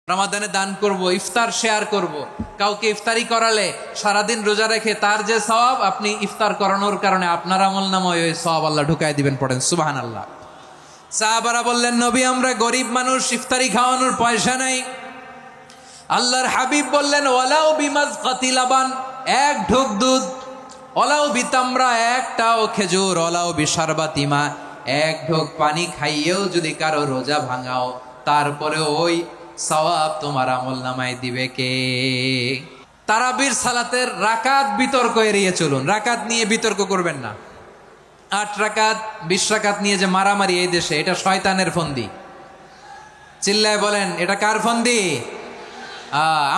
রমাদানে দান করব, ইফতার শেয়ার করব। কাউকে ইফতারি করালে সারাদিন রোজা রেখে তার যে সওয়াব, আপনি ইফতার করানোর কারণে আপনার আমলনামায় ওই সওয়াব আল্লাহ ঢুকাই দিবেন। পড়েন সুবহানাল্লাহ। সাহাবারা বললেন, নবী আমরা গরিব মানুষ, ইফতারি খাওয়ানোর পয়সা নাই। আল্লাহর হাবিব বললেন, ওয়ালাউ বিমাজকাতি লাবান, এক ঢোক দুধ, ওয়ালাউ বিতামরা, একটাও খেজুর, ওয়ালাউ বিশারবাতি মা, এক ঢোক পানি খাইয়েও যদি কারো রোজা ভাঙাও, তারপরে ওই সওয়াব তোমার আমলনামায় দিবে কে? তারাবির সালাতের রাকাত বিতর্ক এড়িয়ে চলুন। রাকাত নিয়ে বিতর্ক করবেন না। 8 রাকাত 20 রাকাত নিয়ে যে মারামারি এই দেশে, এটা শয়তানের ফন্দি। চিল্লায় বলেন, এটা কার ফন্দি?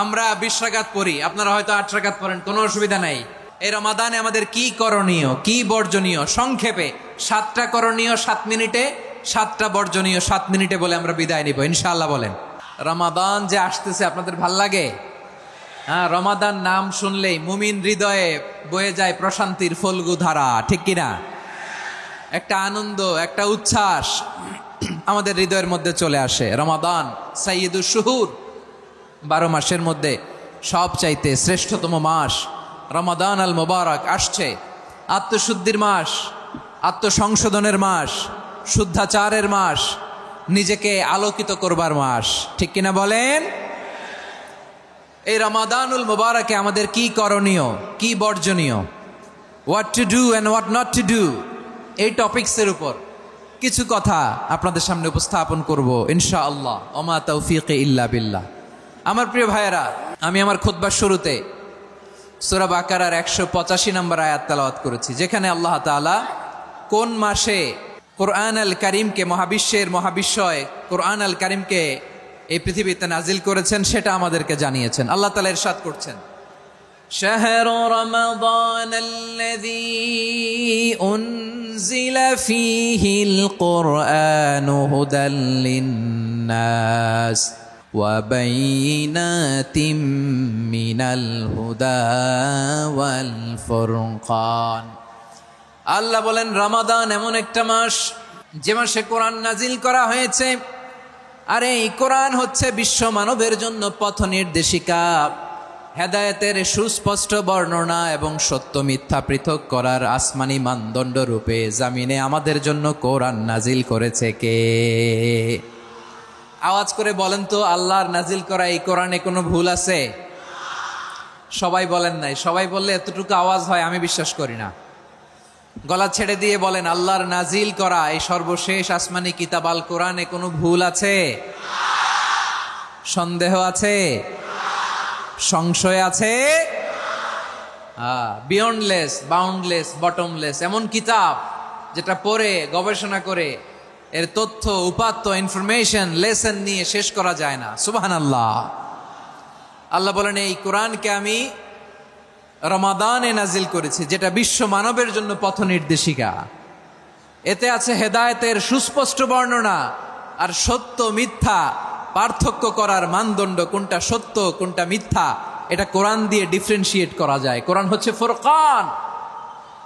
আমরা 20 রাকাত পড়ি, আপনারা হয়তো 8 রাকাত পড়েন, কোনো অসুবিধা নাই। এই রমাদানে আমাদের কি করণীয়, কি বর্জনীয়? সংক্ষেপে 7টা করণীয় 7 মিনিটে, 7টা বর্জনীয় 7 মিনিটে বলে আমরা বিদায় নিব ইনশাআল্লাহ। বলেন, রমাদান যে আসতেছে আপনাদের ভাল লাগে? রমাদান নাম শুনলেই মুমিন হৃদয়ে বয়ে যায় প্রশান্তির ফল্গু ধারা, ঠিক কিনা? একটা আনন্দ, একটা উচ্ছ্বাস আমাদের হৃদয়ের মধ্যে চলে আসে। রমাদান সাইয়্যিদুশ শুহুর, 12 মাসের মধ্যে সবচাইতে শ্রেষ্ঠতম মাস রমাদান আল মুবারক আসছে। আত্মশুদ্ধির মাস, আত্মসংশোধনের মাস, শুদ্ধাচারের মাস, নিজেকে আলোকিত করবার মাস, ঠিক কিনা বলেন? এই রমাদানুল মুবারকে আমাদের কি করণীয়, কি বর্জনীয়, what to do and what not to do, এই টপিকসের উপর কিছু কথা আপনাদের সামনে উপস্থাপন করব ইনশাআল্লাহ। ওমা তাওফীকি ইল্লা বিল্লাহ। আমার প্রিয় ভাইয়েরা, আমি আমার খুতবার শুরুতে সূরা বাকারার 185 নম্বর আয়াত তেলাওয়াত করেছি, যেখানে আল্লাহ তাআলা কোন মাসে কোরআন আল কারীমকে, মহাবিশ্বের মহাবিশ্বয় কোরআন আল কারীমকে এই পৃথিবীতে নাজিল করেছেন সেটা আমাদেরকে জানিয়েছেন। আল্লাহ তাআলা ইরশাদ করছেন, শাহরু রমাদানাল্লাযী উনজিলা ফীহিল কুরআনু হুদাল লিন্নাস ওয়া বাইয়িনাতিম মিনাল হুদা ওয়াল ফুরকান। আল্লাহ বলেন, রমাদান এমন একটা মাস যে মাসে কোরআন নাজিল করা হয়েছে। আর এই কোরআন হচ্ছে বিশ্ব মানবের জন্য পথ নির্দেশিকা, হেদায়েতের সুস্পষ্ট বর্ণনা এবং সত্য মিথ্যা পৃথক করার আসমানি মানদণ্ড রূপে জামিনে আমাদের জন্য কোরআন নাজিল করেছে কে? আওয়াজ করে বলেন তো, আল্লাহর নাজিল করা এই কোরআনে কোনো ভুল আছে? সবাই বলেন নাই। সবাই বললে এতটুকু আওয়াজ হয় আমি বিশ্বাস করি না। গলা ছেড়ে দিয়ে বলেন, আল্লাহর নাজিল করা এই সর্বশেষ আসমানি কিতাব আল কোরআনে কোনো ভুল আছে? সন্দেহ আছে? সংশয় আছে? বিয়ন্ডলেস, বাউন্ডলেস, বটমলেস, এমন কিতাব যেটা পড়ে গবেষণা করে এর তথ্য, উপাত্ত, ইনফরমেশন, লেসন নিয়ে শেষ করা যায় না। সুবহানাল্লাহ। আল্লাহ বলেন, এই কোরআনকে আমি রমাদানে নাজিল করেছি, যেটা বিশ্ব মানবের জন্য পথ নির্দেশিকা। এতে আছে হেদায়েতের সুস্পষ্ট বর্ণনা আর সত্য মিথ্যা পার্থক্য করার মানদণ্ড, কোনটা সত্য কোনটা মিথ্যা এটা কোরআন দিয়ে ডিফারেন্সিয়েট করা যায়। কোরআন হচ্ছে ফুরকান,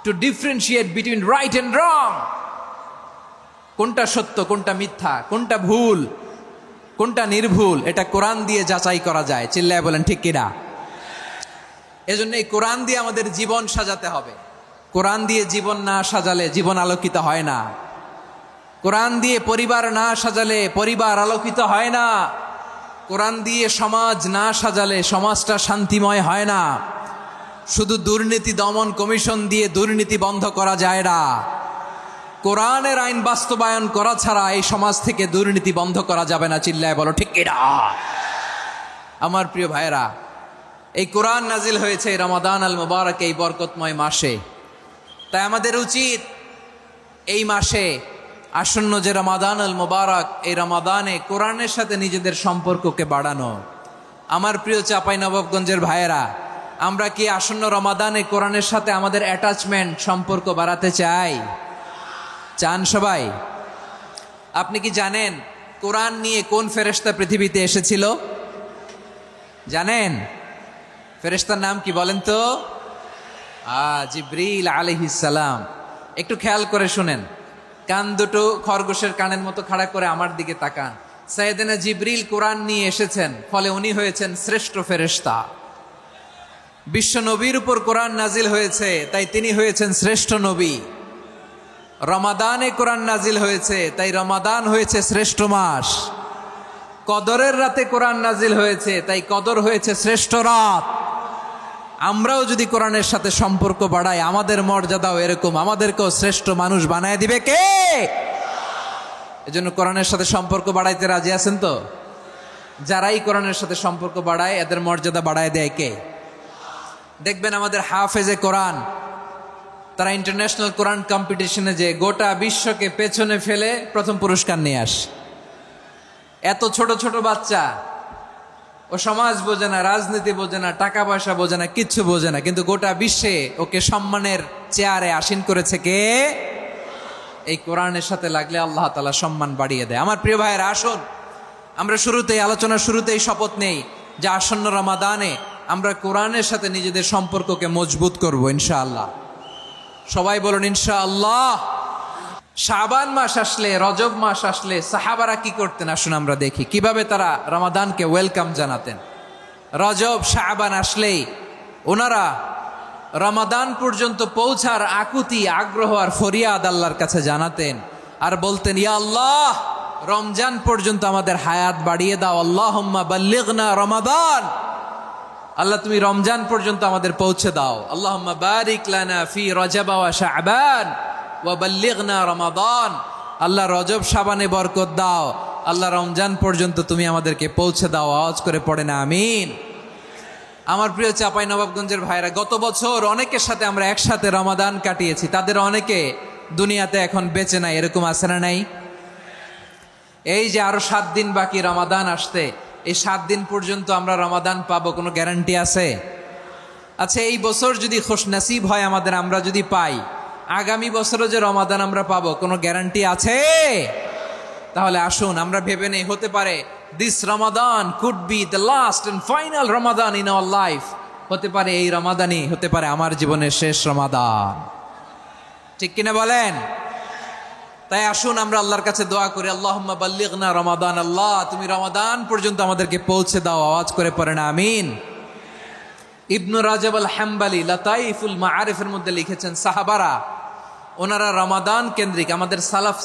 to differentiate between right and wrong. কোনটা সত্য, কোনটা মিথ্যা, কোনটা ভুল, কোনটা নির্ভুল, এটা কোরআন দিয়ে যাচাই করা যায়। চিল্লায় বলেন ঠিক কিনা? এজন্য এই কোরআন দিয়ে আমাদের জীবন সাজাতে হবে। কোরআন দিয়ে জীবন না সাজালে জীবন আলোকিত হয় না। কোরআন দিয়ে পরিবার না সাজালে পরিবার আলোকিত হয় না। কোরআন দিয়ে সমাজ না সাজালে সমাজটা শান্তিময় হয় না। শুধু দুর্নীতি দমন কমিশন দিয়ে দুর্নীতি বন্ধ করা যায় না। কোরআনের আইন বাস্তবায়ন করা ছাড়া এই সমাজ থেকে দুর্নীতি বন্ধ করা যাবে না। চিল্লায় বলো ঠিক কিনা? আমার প্রিয় ভাইয়েরা, এই কোরআন নাজিল হয়েছে রমাদান আল মুবারক, এই বরকতময় মাসে। তাই আমাদের উচিত এই মাসে আসন্ন যে রমাদান আল মুবারক, এই রমাদানে কোরআনের সাথে নিজেদের সম্পর্ককে বাড়ানো। আমার প্রিয় চাঁপাইনবাবগঞ্জের ভাইয়েরা, আমরা কি আসন্ন রমাদানে কোরআনের সাথে আমাদের অ্যাটাচমেন্ট, সম্পর্ক বাড়াতে চাই? চান সবাই? আপনি কি জানেন কোরআন নিয়ে কোন ফেরেশতা পৃথিবীতে এসেছিল? জানেন? ফেরেশতার নাম কি বলেন তো? জিবরিল আলাইহিস সালাম। একটু খেয়াল করে শুনেন, কান দুটো খরগোশের কানের মতো খাড়া করে আমার দিকে তাকান। সাইয়েদনা জিবরিল কোরআন নিয়ে এসেছেন, ফলে উনি হয়েছেন শ্রেষ্ঠ ফেরেশতা। বিশ্ব নবীর উপর কোরআন নাজিল হয়েছে, তাই তিনি হয়েছেন শ্রেষ্ঠ নবী। রমাদানে কোরআন নাজিল হয়েছে, তাই রমাদান হয়েছে শ্রেষ্ঠ মাস। কদরের রাতে কোরআন নাজিল হয়েছে, তাই কদর হয়েছে শ্রেষ্ঠ রাত। আমরাও যদি কোরআনের সাথে সম্পর্ক বাড়াই, আমাদের মর্যাদাও এরকম, আমাদেরকেও শ্রেষ্ঠ মানুষ বানায় দিবে কে? এজন্য কোরআনের সাথে সম্পর্ক বাড়াইতে রাজি আছেন তো? যারাই কোরআনের সাথে সম্পর্ক বাড়ায়, এদের মর্যাদা বাড়ায় দেয় কে? দেখবেন আমাদের হাফেজে কোরআন, তারা ইন্টারন্যাশনাল কোরআন কম্পিটিশনে যে গোটা বিশ্বকে পেছনে ফেলে প্রথম পুরস্কার নিয়ে আসে। এত ছোট ছোট বাচ্চা, ও সমাজ বোঝে না, রাজনীতি বোঝে না, টাকা পয়সা বোঝে না, কিচ্ছু বোঝে না, কিন্তু গোটা বিশ্বে ওকে সম্মানের চেয়ারে আসীন করেছে কে? এই কোরআনের সাথে লাগলে আল্লাহ তাআলা সম্মান বাড়িয়ে দেয়। আমার প্রিয় ভাইয়েরা, আসুন আমরা আলোচনার শুরুতেই শপথ নেই যে আসন্ন রমাদানে আমরা কোরআনের সাথে নিজেদের সম্পর্ককে মজবুত করব ইনশাআল্লাহ। সবাই বলুন ইনশাআল্লাহ। শাবান মাস আসলে, রজব মাস আসলে সাহাবারা কি করতেন? আসুন আমরা দেখি কিভাবে তারা রমাদানকে ওয়েলকাম জানাতেন। রজব শাবান আসলেই ওনারা রমাদান পর্যন্ত পৌঁছার আকুতি, আগ্রহ আর ফরিয়াদ আল্লাহর কাছে জানাতেন আর বলতেন, ইয়া আল্লাহ, রমজান পর্যন্ত আমাদের হায়াত বাড়িয়ে দাও। আল্লাহুম্মা বাল্লিগনা রমাদান, আল্লাহ তুমি রমজান পর্যন্ত আমাদের পৌঁছে দাও। আল্লাহুম্মা বারিক লানা ফি রজব ওয়া শাবান ওয়া বাল্লিগনা রমাদান, আল্লাহ রজব শাবানে বরকত দাও, আল্লাহ রমজান পর্যন্ত তুমি আমাদেরকে পৌঁছে দাও। আওয়াজ করে পড়েন আমিন। আমার প্রিয় চাপাই নবাবগঞ্জের ভাইরা, গত বছর অনেকের সাথে আমরা একসাথে রমাদান কাটিয়েছি, তাদের অনেকে দুনিয়াতে এখন বেঁচে নাই, এরকম আছে না নাই? এই যে আরো 7 দিন বাকি রমাদান আসতে, এই 7 দিন পর্যন্ত আমরা রমাদান পাবো, কোনো গ্যারান্টি আছে? আচ্ছা, এই বছর যদি খুশনসিব হয় আমাদের, আমরা যদি পাই, আগামী বছরও যে রমাদান আমরা পাবো, কোনো গ্যারান্টি আছে? তাহলে আসুন আমরা ভেবে নেই, হতে পারে this Ramadan could be the last and final Ramadan in our life. হতে পারে এই রমাদানই হতে পারে আমার জীবনের শেষ রমাদান। ঠিক কিনা বলেন? তাই আসুন আমরা আল্লাহর কাছে দোয়া করি, আল্লাহুম্মা বাল্লিগনা রমাদান, আল্লাহ তুমি রমাদান পর্যন্ত আমাদেরকে পৌঁছে দাও। আওয়াজ করে পড়েন আমিন। ইবনু রাজব আল হাম্বালি লাতাইফুল মাআরিফের মধ্যে লিখেছেন, সাহাবারা ওনারা রমাদান কেন্দ্রিক, আমাদের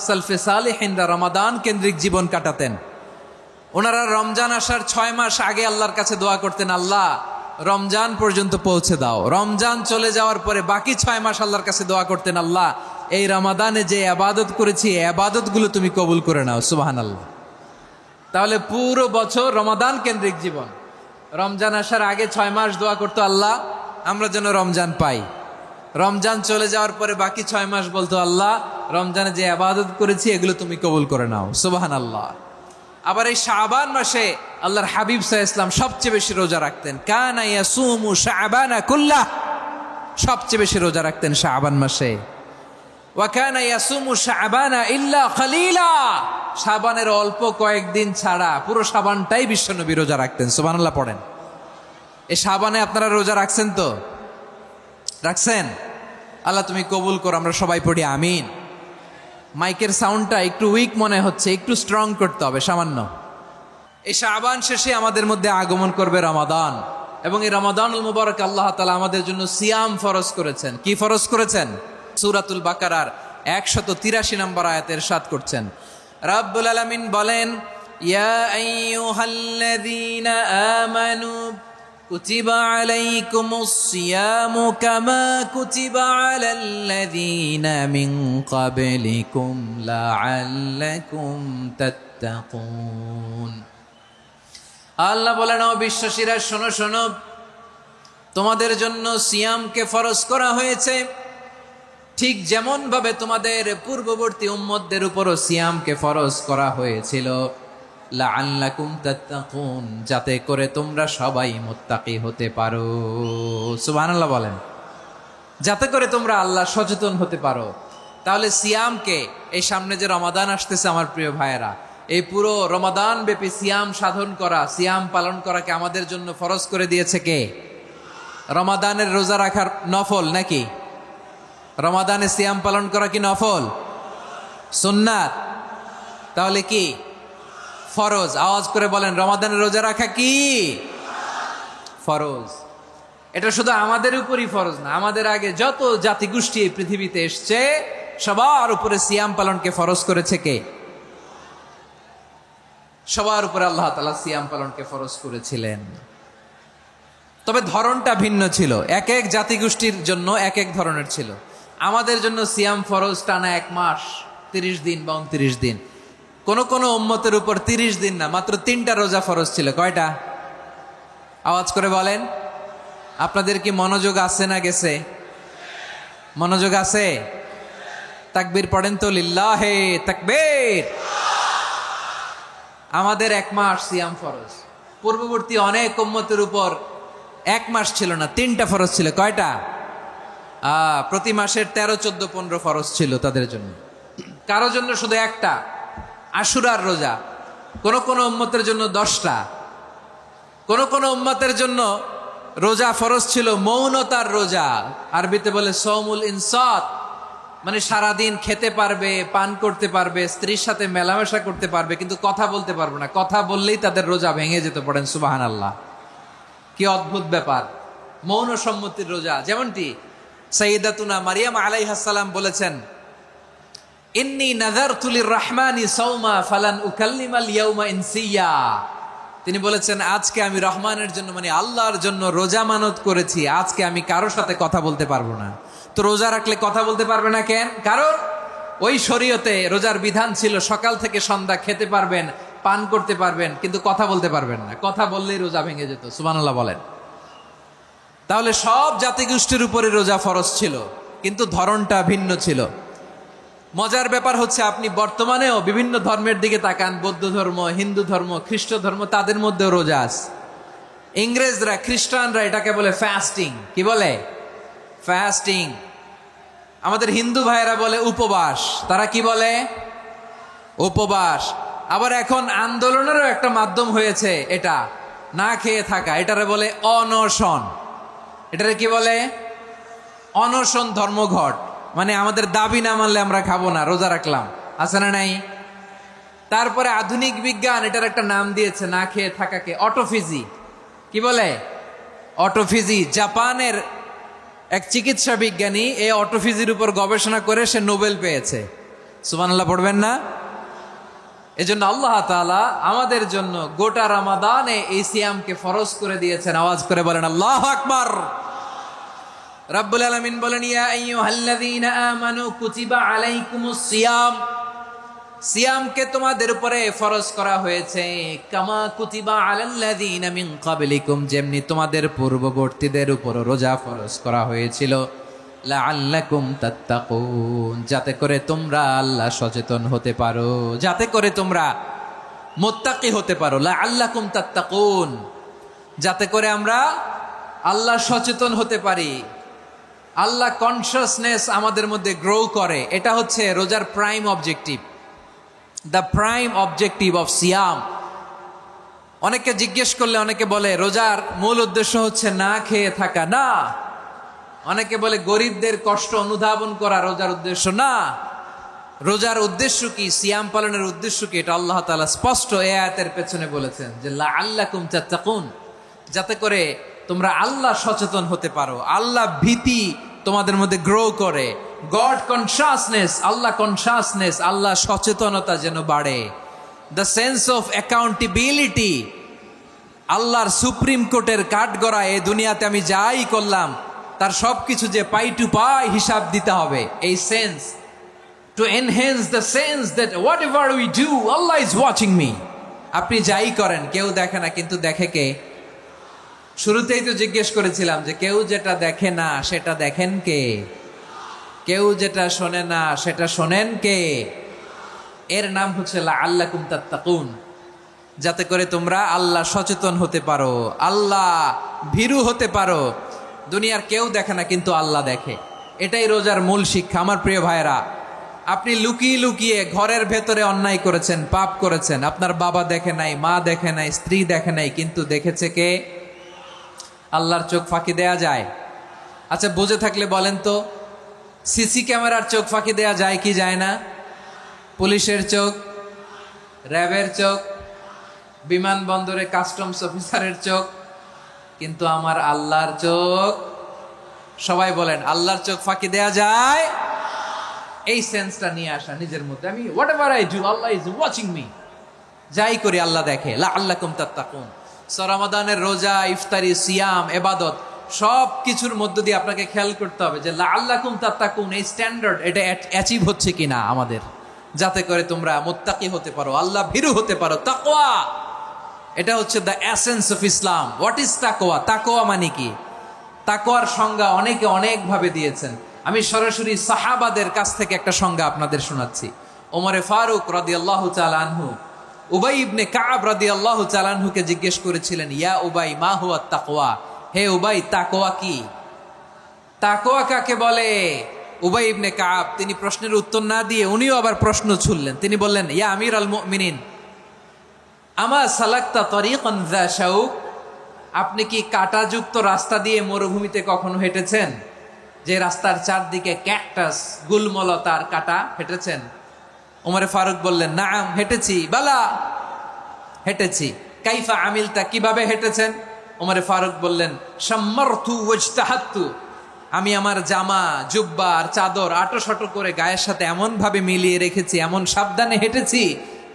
সালফে সালেহিনরা রমাদান কেন্দ্রিক জীবন কাটাতেন। ওনারা রমজান আসার 6 মাস আগে আল্লাহর কাছে দোয়া করতেন, আল্লাহ রমজান পর্যন্ত পৌঁছে দাও। রমজান চলে যাওয়ার পরে বাকি 6 মাস আল্লাহর কাছে দোয়া করতেন, আল্লাহ এই রমাদানে যে ইবাদত করেছি, এই ইবাদতগুলো তুমি কবুল করে নাও। সুবহানাল্লাহ। তাহলে পুরো বছর রমাদান কেন্দ্রিক জীবন। রমজান আসার আগে 6 মাস দোয়া করতো, আল্লাহ আমরা যেন রমজান পাই। রমজান চলে যাওয়ার পরে বাকি 6 মাস বলতো, আল্লাহ রমজানে যে ইবাদত করেছি এগুলো তুমি কবুল করে নাও। সুবহানাল্লাহ। আবার এই শাবান মাসে আল্লাহর হাবিব সাল্লাল্লাহু আলাইহি ওয়াসাল্লাম সবচেয়ে বেশি রোজা রাখতেন। কানা ইয়াসুমু শাবানা কুল্লাহ, সবচেয়ে বেশি রোজা রাখতেন শাবান মাসে। ওয়া কানা ইয়াসুমু শাবানা ইল্লা কালিলা, শাবানের অল্প কয়েকদিন ছাড়া পুরো শাবানটাই বিশ্বনবী রোজা রাখতেন। সুবহানাল্লাহ পড়েন। এই শাবানে আপনারা রোজা রাখছেন তো? রাখছেন? আল্লাহ তুমি কবুল করো। আমরা সবাই পড়ি আমিন। মাইকের সাউন্ডটা একটু উইক মনে হচ্ছে, একটু স্ট্রং করতে হবে সামান্য। এই শাবান শেষে আমাদের মধ্যে আগমন করবে রমাদান, এবং এই রমাদানুল মুবারক আল্লাহ তাআলা আমাদের জন্য সিয়াম ফরজ করেছেন। কি ফরজ করেছেন? সূরাতুল বাকারার 183 নম্বর আয়াতে ইরশাদ করছেন, রাব্বুল আলামিন বলেন, ইয়া আইয়ুহাল্লাযীনা আমানু কুতিবা আলাইকুমুস সিয়ামু কামা কুতিবা আলাল্লাযীনা মিন ক্বাবলিকুম লাআল্লাকুম তাত্তাকুন। আল্লাহ বলেন, ও বিশ্বাসীরা শোনো শোনো, তোমাদের জন্য সিয়ামকে ফরজ করা হয়েছে, ঠিক যেমন ভাবে তোমাদের পূর্ববর্তী উম্মতদের উপরও সিয়ামকে ফরজ করা হয়েছিল, লাআল্লাকুম তাত্তাকুন, যাতে করে তোমরা সবাই মুত্তাকি হতে পারো। সুবহানাল্লাহ বলেন, যাতে করে তোমরা আল্লাহ সচেতন হতে পারো। তাহলে সিয়ামকে, এই সামনে যে রমাদান আসতেছে আমার প্রিয় ভাইয়েরা, এই পুরো রমাদান ব্যাপী সিয়াম সাধন করা, সিয়াম পালন করাকে আমাদের জন্য ফরজ করে দিয়েছে কে? রমাদানের রোজা রাখার নফল নাকি? রমাদানে সিয়াম পালন করা কি নফল? সুন্নাত? তাহলে কি ফরজ। আওয়াজ করে বলেন, রমাদানের রোজা রাখা কি ফরজ? এটা শুধু আমাদের উপরই ফরজ না, আমাদের আগে যত জাতিগোষ্ঠী এই পৃথিবীতে এসছে সবার উপরে সিয়াম পালনকে ফরজ করেছে কে? সবার উপরে আল্লাহ তাআলা সিয়াম পালনকে ফরজ করেছিলেন। তবে ধরনটা ভিন্ন ছিল, এক এক জাতিগোষ্ঠীর জন্য এক এক ধরনের ছিল। আমাদের জন্য সিয়াম ফরজ টানা 1 মাস 30 দিন বা 29 দিন। কোন কোন উম্মতের উপর 30 দিন না, মাত্র 3টা রোজা ফরজ ছিল। কয়টা? আওয়াজ করে বলেন। আপনাদের কি মনোযোগ আছে না গেছে? মনোযোগ আছে? তাকবীর পড়েন তো, লিল্লাহে তাকবীর। আমাদের 1 মাস সিয়াম ফরজ। পূর্ববর্তী অনেক উম্মতের উপর 1 মাস ছিল না, 3টা ফরজ ছিল। কয়টা? প্রতি মাসের 13, 14, 15 ফরজ ছিল তাদের জন্য। কারো জন্য শুধু একটা, আশুরার রোজা। কোন কোন উম্মতের জন্য 10টা। কোন কোন উম্মতের জন্য রোজা ফরজ ছিল মৌনতার রোজা, আরবিতে বলে সৌমুল ইনসাত, মানে সারাদিন খেতে পারবে, পান করতে পারবে, স্ত্রীর সাথে মেলামেশা করতে পারবে, কিন্তু কথা বলতে পারবে না। কথা বললেই তাদের রোজা ভেঙে যেতে। পড়েন সুবহানাল্লাহ। কি অদ্ভুত ব্যাপার! মৌন সম্মতির রোজা। যেমনটি সাইয়্যিদাতুনা মারিয়াম আলাইহিস সালাম বলেছেন, ইন্নী নাযারতু লির-রাহমানি সাওমা ফালান উকাল্লিমাল ইয়াওমা ইনসিয়া। তিনি বলেছেন, আজকে আমি রহমানের জন্য, মানে আল্লাহর জন্য রোজা মানত করেছি, আজকে আমি কারোর সাথে কথা বলতে পারবো না। তো রোজা রাখলে কথা বলতে পারবে না কেন? কারণ ওই শরীয়তে রোজার বিধান ছিল সকাল থেকে সন্ধ্যা খেতে পারবেন, পান করতে পারবেন, কিন্তু কথা বলতে পারবেন না। কথা বললেই রোজা ভেঙে যেত। সুবহানাল্লাহ বলেন। তাহলে সব জাতিগোষ্ঠীর উপরে রোজা ফরজ ছিল, কিন্তু ধরনটা ভিন্ন ছিল। মজার ব্যাপার হচ্ছে, আপনি বর্তমানেও বিভিন্ন ধর্মের দিকে তাকান, বৌদ্ধ ধর্ম, হিন্দু ধর্ম, খ্রিস্ট ধর্ম, তাদের মধ্যেও রোজা আছে। ইংরেজরা, খ্রিস্টানরা এটাকে বলে ফাস্টিং। কি বলে? ফাস্টিং। আমাদের হিন্দু ভাইয়েরা বলে উপবাস। তারা কি বলে? উপবাস। আবার এখন আন্দোলনেরও একটা মাধ্যম হয়েছে এটা, না খেয়ে থাকা। এটারে বলে অনশন। এটারে কি বলে? অনশন ধর্মঘট। মানে আমাদের দাবি না মানলে আমরা খাবো না, রোজা রাখলাম। আছে না নাই? তারপরে আধুনিক বিজ্ঞান এটার একটা নাম দিয়েছে না খেয়ে থাকাকে, অটোফিজি। কি বলে? অটোফিজি। জাপানের এক চিকিৎসা বিজ্ঞানী এই অটোফিজির উপর গবেষণা করে সে নোবেল পেয়েছে। সুবহানাল্লাহ পড়বেন না? এজন্য আল্লাহ তাআলা আমাদের জন্য গোটা রমাদানে এই সিয়ামকে ফরজ করে দিয়েছেন। আওয়াজ করে বলেন আল্লাহু আকবার। রাব্বুল আলামিন বলেন, ইয়া আইয়ুহাল্লাযীনা আমানু কুতিবা আলাইকুমুস সিয়াম। সিয়ামকে তোমাদের উপরে ফরজ করা হয়েছে, কামা কুতিবা আলাল্লাযীনা মিন ক্বাবলিকুম, যেমনি তোমাদের পূর্ববর্তীদের উপর রোজা ফরজ করা হয়েছিল, লাআল্লাকুম তাত্তাকুন, যাতে করে তোমরা আল্লাহ সচেতন হতে পারো, যাতে করে তোমরা মুত্তাকি হতে পারো। লাআল্লাকুম তাত্তাকুন, যাতে করে আমরা আল্লাহ সচেতন হতে পারি, আল্লাহ কনসিয়াসনেস আমাদের মধ্যে গ্রো করে। এটা হচ্ছে রোজার prime objective, the prime objective of সিয়াম। অনেকে জিজ্ঞেস করলে অনেকে বলে রোজার মূল উদ্দেশ্য হচ্ছে না খেয়ে থাকা। না। অনেকে বলে গরিবদের কষ্ট অনুধাবন করা রোজার উদ্দেশ্য। না। রোজার উদ্দেশ্য কি? সিয়াম পালনের উদ্দেশ্য কি? এটা আল্লাহ তাআলা স্পষ্ট এই আয়াতের পেছনে বলেছেন যে লাআল্লাকুম তাত্তাকুন, যাতে করে তোমরা আল্লাহ সচেতন হতে পারো, আল্লাহ ভীতি তোমাদের মধ্যে গ্রো করে, গড কনসিয়াসনেস, আল্লাহ কনসিয়াসনেস, আল্লাহ সচেতনতা যেন বাড়ে, দ্য সেন্স অফ অ্যাকাউন্টেবিলিটি। আল্লাহর সুপ্রিম কোর্টের কাঠগড়া এই দুনিয়াতে আমি যাই করলাম তার সবকিছু যে পাই টু পাই হিসাব দিতে হবে, এই sense, to enhance the sense that what ever we do Allah is watching me. আপনি যাই করেন কেউ দেখে না, কিন্তু দেখে কে? শুরুতেই তো জিজ্ঞেস করেছিলাম যে কেউ যেটা দেখে না সেটা দেখেন কে? কেউ যেটা শোনে না সেটা শোনেন কে? এর নাম হচ্ছে লাআল্লাকুম তাত্তাকুন, যাতে করে তোমরা আল্লাহ সচেতন হতে পারো, আল্লাহ ভীরু হতে পারো। দুনিয়ার কেউ দেখে না, কিন্তু আল্লাহ দেখে। এটাই রোজার মূল শিক্ষা। আমার প্রিয় ভাইরা, আপনি লুকিয়ে লুকিয়ে ঘরের ভেতরে অন্যায় করেছেন, পাপ করেছেন, আপনার বাবা দেখে নাই, মা দেখে নাই, স্ত্রী দেখে নাই, কিন্তু দেখেছে কে? আল্লাহর চোখ ফাঁকি দেয়া যায়? আচ্ছা, বুঝে থাকলে বলেন তো, সিসি ক্যামেরার চোখ ফাঁকি দেয়া যায় কি যায় না? পুলিশের চোখ, র্যাবের চোখ, বিমানবন্দরে কাস্টমস অফিসারের চোখ, কিন্তু আমার আল্লাহর চোখ। সবাই বলেন, আল্লাহর চোখ ফাঁকি দেয়া যায়? এই সেন্সটা নিয়ে আসা নিজের মধ্যে, আমি what ever I do Allah is watching me, যাই করি আল্লাহ দেখে। লাআল্লাকুম তাত্তাকুন। রমাদানের রোজা, ইফতারি, সিয়াম, ইবাদত সব কিছুর মধ্য দিয়ে আপনাকে খেয়াল করতে হবে যে লাআল্লাকুম তাত্তাকুন এই স্ট্যান্ডার্ড এটা অ্যাচিভ হচ্ছে কিনা আমাদের, যাতে করে তোমরা মুত্তাকি হতে পারো, আল্লাহ ভীরু হতে পারো। তাকওয়া, এটা হচ্ছে the essence of Islam. What is তাকওয়া? তাকওয়া মানে কি? তাকওয়ার সংজ্ঞা অনেকে অনেক ভাবে দিয়েছেন। আমি সরাসরি সাহাবাদের কাছ থেকে একটা সংজ্ঞা আপনাদের শোনাচ্ছি। ওমরে ফারুক রাদিয়াল্লাহু তাআলা আনহু উবাই ইবনে কাব রাদিয়াল্লাহু তাআলা আনহুকে জিজ্ঞেস করেছিলেন, ইয়া উবাই মা হুয়া তাকওয়া? হে উবাই, তাকওয়া কি? তাকওয়া কাকে বলে? উবাই ইবনে কাব তিনি প্রশ্নের উত্তর না দিয়ে উনিও আবার প্রশ্ন ছুড়লেন। তিনি বললেন, ইয়া আমিরুল মুমিনিন, আমা সালাকতা তরিকান যা শাউক? আপনি কি কাঁটাযুক্ত রাস্তা দিয়ে মরুভূমিতে কখনো হেঁটেছেন? যে রাস্তার চারদিকে ক্যাকটাস, গুলমলতার কাঁটা, হেঁটেছেন? ওমরে ফারুক বললেন, নাম, হেঁটেছি। বালা, হেঁটেছি। কাইফা আমিলতা, কিভাবে হেঁটেছেন? ওমরে ফারুক বললেন, শাম্মারতু ওয়াজতাহাতু, আমি আমার জামা, জুব্বা আর চাদর আটোসাটো করে গায়ের সাথে এমন ভাবে মিলিয়ে রেখেছি, এমন সাবধানে হেঁটেছি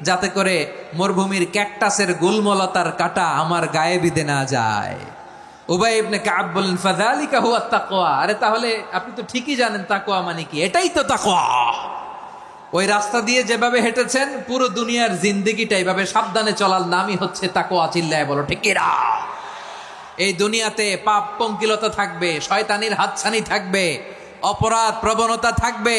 যাতে করে মরুভূমির ক্যাকটাসের গুলমলতার কাঁটা আমার গায়ে বিঁধে না যায়। উবাই ইবনে কাব বললেন, ফাযালিকা হুয়া তাকওয়া। আরে তাহলে আপনি তো ঠিকই জানেন তাকওয়া মানে কি, এটাই তো তাকওয়া। ওই রাস্তা দিয়ে যেভাবে হেঁটেছেন, পুরো দুনিয়ার জিন্দেগিটা এইভাবে সাবধানে চলার নামই হচ্ছে তাকওয়া। চিল্লায় বলো ঠিক কিনা? এই দুনিয়াতে পাপ পঙ্কিলতা থাকবে, শয়তানির হাতছানি থাকবে, অপরাধ প্রবণতা থাকবে,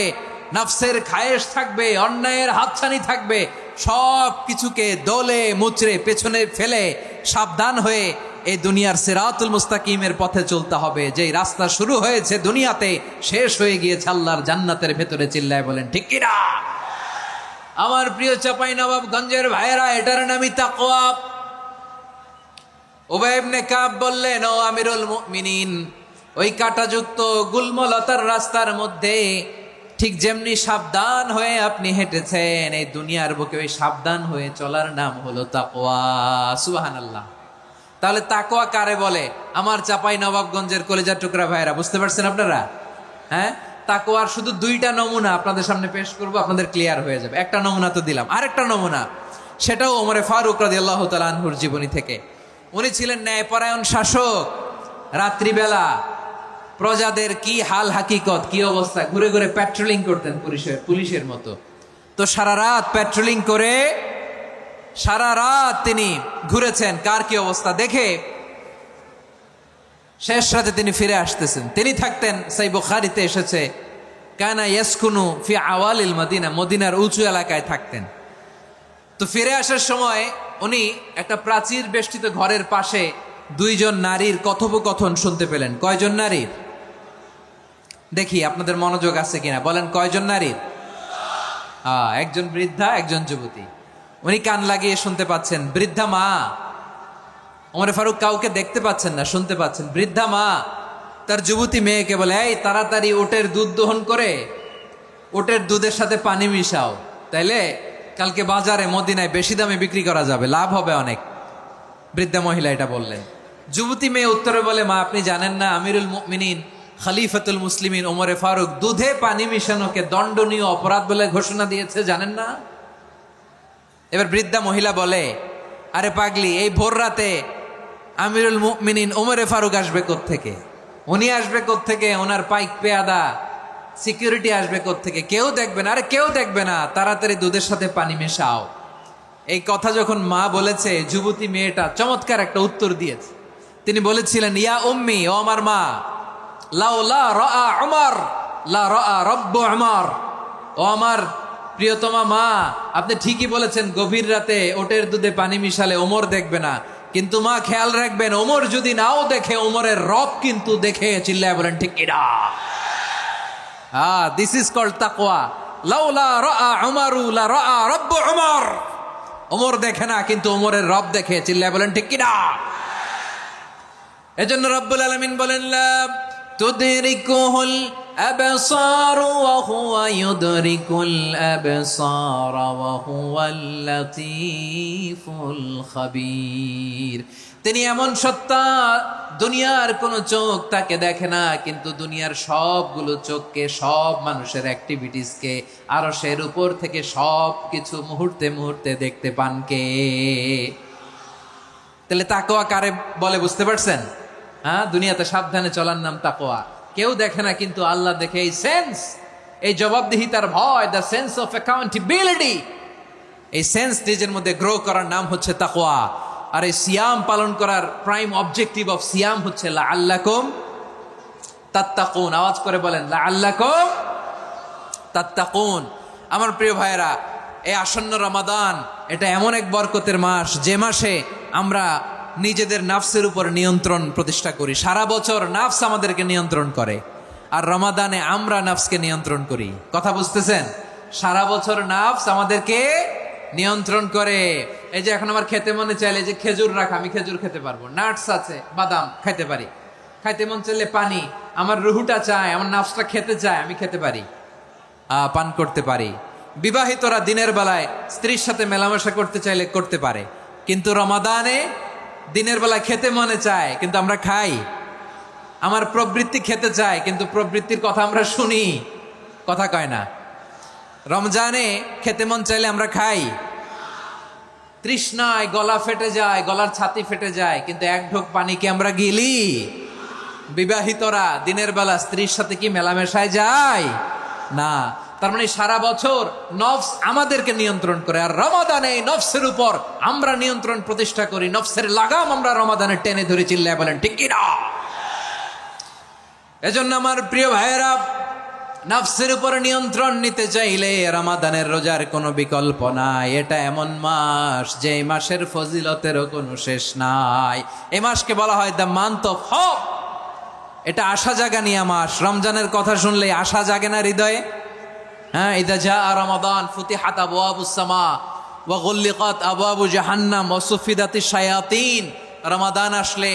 নফসের খায়েশ থাকবে, অন্যায়ের হাতছানি থাকবে। সব কিছুকে দলে মুচড়ে পেছনে ফেলে সাবধান হয়ে এই দুনিয়ার সিরাতুল মুস্তাকিমের পথে চলতে হবে। যেই রাস্তা শুরু হয়েছে দুনিয়াতে, শেষ হয়ে গিয়েছে আল্লাহর জান্নাতের ভেতরে। চিল্লায় বলেন ঠিক কিনা? আমার প্রিয় চাঁপাইনবাবগঞ্জের ভাইয়েরা, এটার নামই তাকওয়া। উবাই ইবনে কাব বললেন, ও আমিরুল মুমিনিন, ওই কাঁটাযুক্ত গুলমলতার রাস্তার মধ্যে ঠিক যেমনি সাবধান হয়ে আপনি হেঁটেছেন, এই দুনিয়ার বুকে ওই সাবধান হয়ে চলার নাম হলো তাকওয়া। সুবহানাল্লাহ। তাহলে তাকওয়া কারে বলে? আমার চাঁপাইনবাবগঞ্জের কলিজার টুকরা ভাইয়েরা, বুঝতে পারছেন আপনারা? হ্যাঁ, তাকওয়ার শুধু দুইটা নমুনা আপনাদের সামনে পেশ করব, আপনাদের ক্লিয়ার হয়ে যাবে। একটা নমুনা তো দিলাম, আরেকটা নমুনা, সেটাও ওমরে ফারুক রাদিয়াল্লাহু তাআলা আনহুর জীবনী থেকে। উনি ছিলেন ন্যায়পরায়ণ শাসক। রাত্রিবেলা প্রজাদের কি হাল হাকিকত, কি অবস্থা, ঘুরে ঘুরে প্যাট্রোলিং করতেন পুলিশের মতো। তো সারা রাত প্যাট্রোলিং করে সারা রাত তিনি ঘুরেছেন কার কি অবস্থা দেখে। শেষ রাতে তিনি ফিরে আসতেছেন। তিনি থাকতেন, সেই বুখারীতে এসেছে, কানা ইয়াসকুনু ফি আওয়ালিল মদিনা, মদিনার উঁচু এলাকায় থাকতেন। তো ফিরে আসার সময় উনি একটা প্রাচীর বেষ্টিত ঘরের পাশে দুইজন নারীর কথোপকথন শুনতে পেলেন। কয়জন নারীর? দেখি আপনাদের মনোযোগ আছে কিনা, বলেন কয়জন নারীর? একজন বৃদ্ধা, একজন যুবতী। উনি কান লাগিয়ে শুনতে পাচ্ছেন। বৃদ্ধা মা, ওমর ফারুক কাউকে দেখতে পাচ্ছেন না, শুনতে পাচ্ছেন। বৃদ্ধা মা তার যুবতী মেয়েকে বলে, এই তাড়াতাড়ি ওটের দুধ দহন করে ওটের দুধের সাথে পানি মিশাও, তাইলে কালকে বাজারে মদিনায় বেশি দামে বিক্রি করা যাবে, লাভ হবে অনেক। বৃদ্ধা মহিলা এটা বললেন। যুবতী মেয়ে উত্তরে বলে, মা আপনি জানেন না আমিরুল মুমিনিন খলিফাতুল মুসলিমিন ওমরে ফারুক দুধে পানি মিশানোকে দণ্ডনীয় অপরাধ বলে ঘোষণা দিয়েছে, জানেন না? এবার বৃদ্ধা মহিলা বলে, আরে পাগলি, এই ভোর রাতে আমিরুল মুমিনিন ওমরে ফারুক আসবে কোত্থেকে? উনি আসবে কোত্থেকে? ওনার পাইক পেয়াদা সিকিউরিটি আসবে কোত্থেকে? কেউ দেখবে না। আরে কেউ দেখবে না, তাড়াতাড়ি দুধের সাথে পানি মেশাও। এই কথা যখন মা বলেছে, যুবতী মেয়েটা চমৎকার একটা উত্তর দিয়েছে। তিনি বলেছিলেন, ইয়া উম্মি, ও আমার মা, লাউলা রাআ উমর লা রাআ রব্বু উমর। ও আমার প্রিয়তমা মা, আপনি ঠিকই বলেছেন, গভীর রাতে ওটের দুধে পানি মিশালে ওমর দেখবে না, কিন্তু মা খেয়াল রাখবেন, ওমর যদি নাও দেখে, ওমরের রব কিন্তু দেখে। চিল্লায় বলেন ঠিক কিনা? দিস ইজ কল্ড তাকওয়া। লাউলা রাআ উমরু লা রাআ রব্বু উমর। ওমর দেখে না, কিন্তু ওমরের রব দেখে। চিল্লায় বলেন ঠিক কিনা? এজন্য রব্বুল আলামিন বলেন, লা তুদরিকুহুল الأبصار وهو يدرك الأبصار وهو اللطيف الخبير। তিনি এমন সত্তা, দুনিয়ার কোনো চোখ তাকে দেখে না, কিন্তু দুনিয়ার সবগুলো চোখকে, সব মানুষের অ্যাক্টিভিটিসকে আরশের উপর থেকে সব কিছু মুহূর্তে মুহূর্তে দেখতে পান কে? তাহলে তাকওয়া কারে বলে বুঝতে পারছেন? হ্যাঁ, দুনিয়াতে সাবধানে চলার নাম তাকওয়া। কেউ দেখে না কিন্তু আল্লাহ দেখে। এই সেন্স, এই জবাবদিহিতার ভয়, দ্য সেন্স অফ অ্যাকাউন্টেবিলিটি, এই সেন্স নিজের মধ্যে গ্রো করার নাম হচ্ছে তাকওয়া। আর এই সিয়াম পালন করার প্রাইম অবজেক্টিভ অফ সিয়াম হচ্ছে লাআল্লাকুম তাত্তাকুন। আওয়াজ করে বলেন লাআল্লাকুম তাত্তাকুন। আমার প্রিয় ভাইয়েরা, এই আসন্ন রমাদান এটা এমন এক বরকতের মাস, যে মাসে আমরা নিজেদের নাফসের উপর নিয়ন্ত্রণ প্রতিষ্ঠা করি। সারা বছর নাফস আমাদেরকে নিয়ন্ত্রণ করে, আর রমাদানে আমরা নাফসকে নিয়ন্ত্রণ করি। কথা বুঝতেছেন? সারা বছর নাফস আমাদেরকে নিয়ন্ত্রণ করে। এই যে এখন আমার খেতে মনে চাইলে যে খেজুর রাখ, আমি খেজুর খেতে পারবো, নাটস আছে, বাদাম খাইতে পারি। খাইতে মন চাইলে পানি, আমার রুহুটা চায়, আমার নাফসটা খেতে চায়, আমি খেতে পারি, পান করতে পারি। বিবাহিতরা দিনের বেলায় স্ত্রীর সাথে মেলামেশা করতে চাইলে করতে পারে, কিন্তু রমাদানে দিনের বেলায় খেতে মনে চায় কিন্তু আমরা খাই। আমার প্রবৃত্তি খেতে চায় কিন্তু প্রবৃত্তির কথা আমরা শুনি, কথা কয় না। রমজানে খেতে মন চাইলে আমরা খাই, তৃষ্ণায় গলা ফেটে যায়, গলার ছাতি ফেটে যায়, কিন্তু এক ঢোক পানি কি আমরা গিলি? বিবাহিতরা দিনের বেলা স্ত্রীর সাথে কি মেলামেশায় যায়? না। তার মানে সারা বছর নফস আমাদেরকে নিয়ন্ত্রণ করে, আর রমাদানে এই নফসের উপর আমরা নিয়ন্ত্রণ প্রতিষ্ঠা করি। নফসের লাগাম আমরা রমাদানে টেনে ধরে, চিল্লায় বলেন ঠিক কি না? এজন্য আমার প্রিয় ভাইয়েরা, নফসের উপর নিয়ন্ত্রণ নিতে চাইলে রমাদানের রোজার কোনো বিকল্প নাই। এটা এমন মাস যে মাসের ফজিলতেরও কোনো শেষ নাই। এই মাসকে বলা হয় দ্য মান্থ অফ হোপ। এটা আশা জাগানিয়া মাস। রমজানের কথা শুনলে আশা জাগে না হৃদয়ে? হ্যাঁ, ইদা জা রমাদান ফুতিহাত আবওয়াবুস সামা ওয়া গুল্লিকাত আবওয়াবু জাহান্নাম ওয়া সুফিদাতিশ শায়াতিন। রমাদান আসলে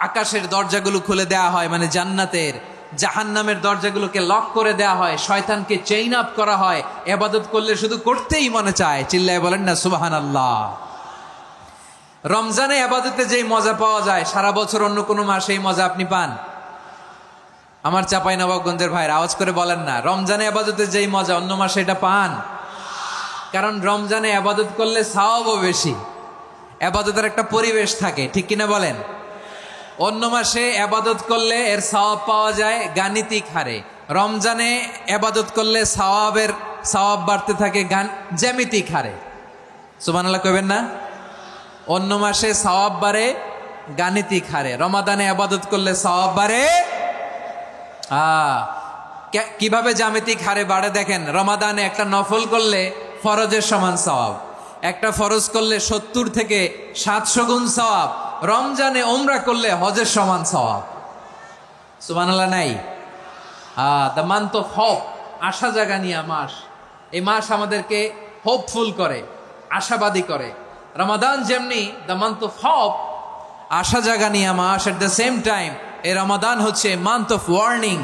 আকাশের দরজাগুলো খুলে দেওয়া হয়, মানে জান্নাতের। জাহান্নামের দরজাগুলোকে লক করে দেওয়া হয়, শয়তানকে চেইন আপ করা হয়। ইবাদত করলে শুধু করতেই মনে চায়, চিল্লায় বলেন না সুবহানাল্লাহ। রমজানে ইবাদতে যেই মজা পাওয়া যায়, সারা বছর অন্য কোনো মাসে এই মজা আপনি পান? আমার চাঁপাইনবাবগঞ্জের ভাইরা আওয়াজ করে বলেন না, রমজানে ইবাদতে যেই মজা অন্য মাসে এটা পান? কারণ রমজানে ইবাদত করলে সওয়াবও বেশি, ইবাদতের একটা পরিবেশ থাকে, ঠিক কিনা বলেন? অন্য মাসে ইবাদত করলে এর সওয়াব পাওয়া যায় গাণিতিক হারে, রমজানে ইবাদত করলে সওয়াব বাড়তে থাকে জ্যামিতিক হারে। সুবহানাল্লাহ কইবেন না? অন্য মাসে সওয়াব বাড়ে গাণিতিক হারে, রমাদানে ইবাদত করলে সওয়াব বাড়ে কিভাবে জ্যামিতিক হারে বাড়ে দেখেন। রমাদানে একটা নফল করলে ফরজের সমান সওয়াব, একটা ফরজ করলে 70 থেকে 700 গুণ সওয়াব, রমজানে ওমরা করলে হজের সমান সওয়াব। সুবহানাল্লাহ নাই? দ্য মান্থ অফ হোপ, আশা জাগানিয়া মাস। এই মাস আমাদেরকে হোপফুল করে, আশাবাদী করে। রমাদান যেমনি দ্য মান্থ অফ হোপ, আশা জাগানিয়া মাস, এট দ্য সেম টাইম এই রমাদান হচ্ছে মান্থ অফ ওয়ার্নিং,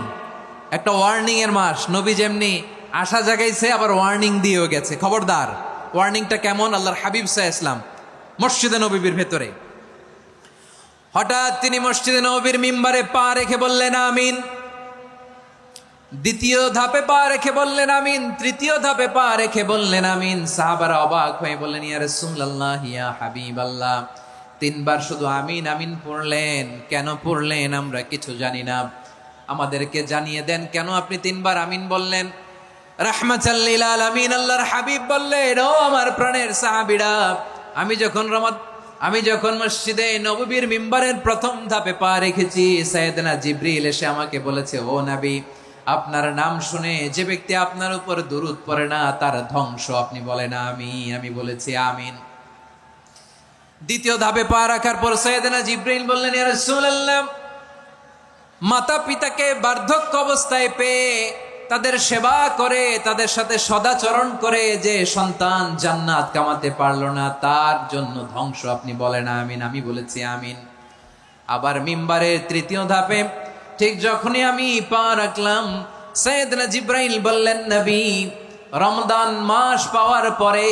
একটা ওয়ার্নিং এর মাস। নবী যেমনি আশা জাগাইছে, আবার ওয়ার্নিং দিয়েও গেছে, খবরদার। ওয়ার্নিংটা কেমন? আল্লাহর হাবিব সাল্লাল্লাহু আলাইহি ওয়াসাল্লাম মসজিদে নববীর ভেতরে, হঠাৎ তিনি মসজিদে নববীর মিম্বারে পা রেখে বললেন আমিন। দ্বিতীয় ধাপে পা রেখে বললেন আমিন, তৃতীয় ধাপে পা রেখে বললেন আমিন। সাহাবারা অবাক হয়ে বললেন ইয়া রাসূলুল্লাহ, ইয়া হাবিবাল্লাহ, 3 বার শুধু আমিন আমিন পড়লেন, কেন পড়লেন আমরা কিছু জানি না, আমাদেরকে জানিয়ে দেন কেন আপনি 3 বার আমিন বললেন। রাহমাতাল লিল আলামিন আল্লাহর হাবিব বললেন, ও আমার প্রাণের সাহাবীরা, আমি যখন মসজিদে নববীর মিম্বারের প্রথম ধাপে পা রেখেছি, সাইয়েদনা জিবরিল এসে আমাকে বলেছে, ও নবী, আপনার নাম শুনে যে ব্যক্তি আপনার উপর দুরূদ পড়ে না তার ধ্বংস। আপনি বলেন আমি বলেছি আমিন। দ্বিতীয় ধাপে পা রাখার পর সাইয়েদনা জিবরিল বললেন, ইয়া রাসূলুল্লাহ, মাতা পিতাকে বার্ধক্য অবস্থায় পেয়ে তাদের সেবা করে, তাদের সাথে সদাচরণ করে যে সন্তান জান্নাত কামাতে পারলো না, তার জন্য ধ্বংস। আপনি বলেন আমিন। আমি বলেছি আমিন। আবার মিম্বারের তৃতীয় ধাপে ঠিক যখনই আমি পা রাখলাম, সাইয়েদনা জিব্রাইল বললেন, নবী, রমজান মাস পাওয়ার পরে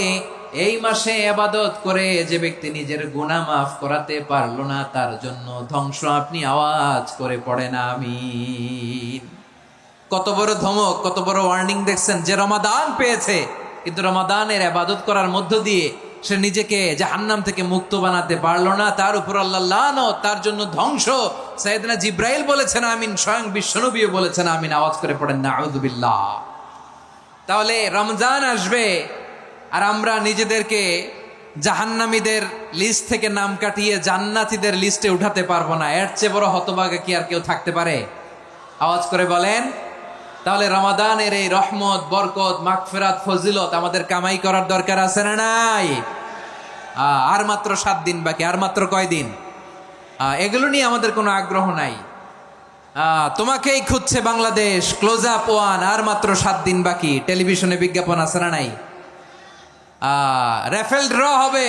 এই মাসে ইবাদত করে যে ব্যক্তি নিজের গুনাহ মাফ করাতে পারলো না, তার জন্য ধ্বংস। আপনি আওয়াজ করে পড়েন আমিন। কত বড় ধমক, কত বড় ওয়ার্নিং দেখছেন! যে রমাদান পেয়েছে, কিন্তু রমাদানের ইবাদত করার মধ্য দিয়ে সে নিজেকে জাহান্নাম থেকে মুক্ত বানাতে পারলো না, তার উপর আল্লাহ লানত, তার জন্য ধ্বংস। সাইয়েদনা জিব্রাইল বলেছেন আমিন, স্বয়ং বিশ্বনবীও বলেছেন আমিন। আওয়াজ করে পড়েন নাউযুবিল্লাহ। তাহলে রমজান আসবে আর আমরা নিজেদেরকে জাহান্নামীদের লিস্ট থেকে নাম কাটিয়ে জান্নাতীদের লিস্টে উঠাতে পারবো না। এর চেয়ে বড় হতভাগা কি আর কেউ থাকতে পারে? আওয়াজ করে বলেন। তাহলে রমাদানের এই রহমত, বরকত, মাগফিরাত, ফজিলত আমাদের কামাই করার দরকার আছে না নাই? আর মাত্র 7 দিন বাকি। আর মাত্র কয় দিন? এগুলো নিয়ে আমাদের কোনো আগ্রহ নাই। তোমাকেই খুঁজছে বাংলাদেশ, ক্লোজ আপ ওয়ান, আর মাত্র 7 দিন বাকি। টেলিভিশনে বিজ্ঞাপন আছে না নাই? রেফেল ড্র হবে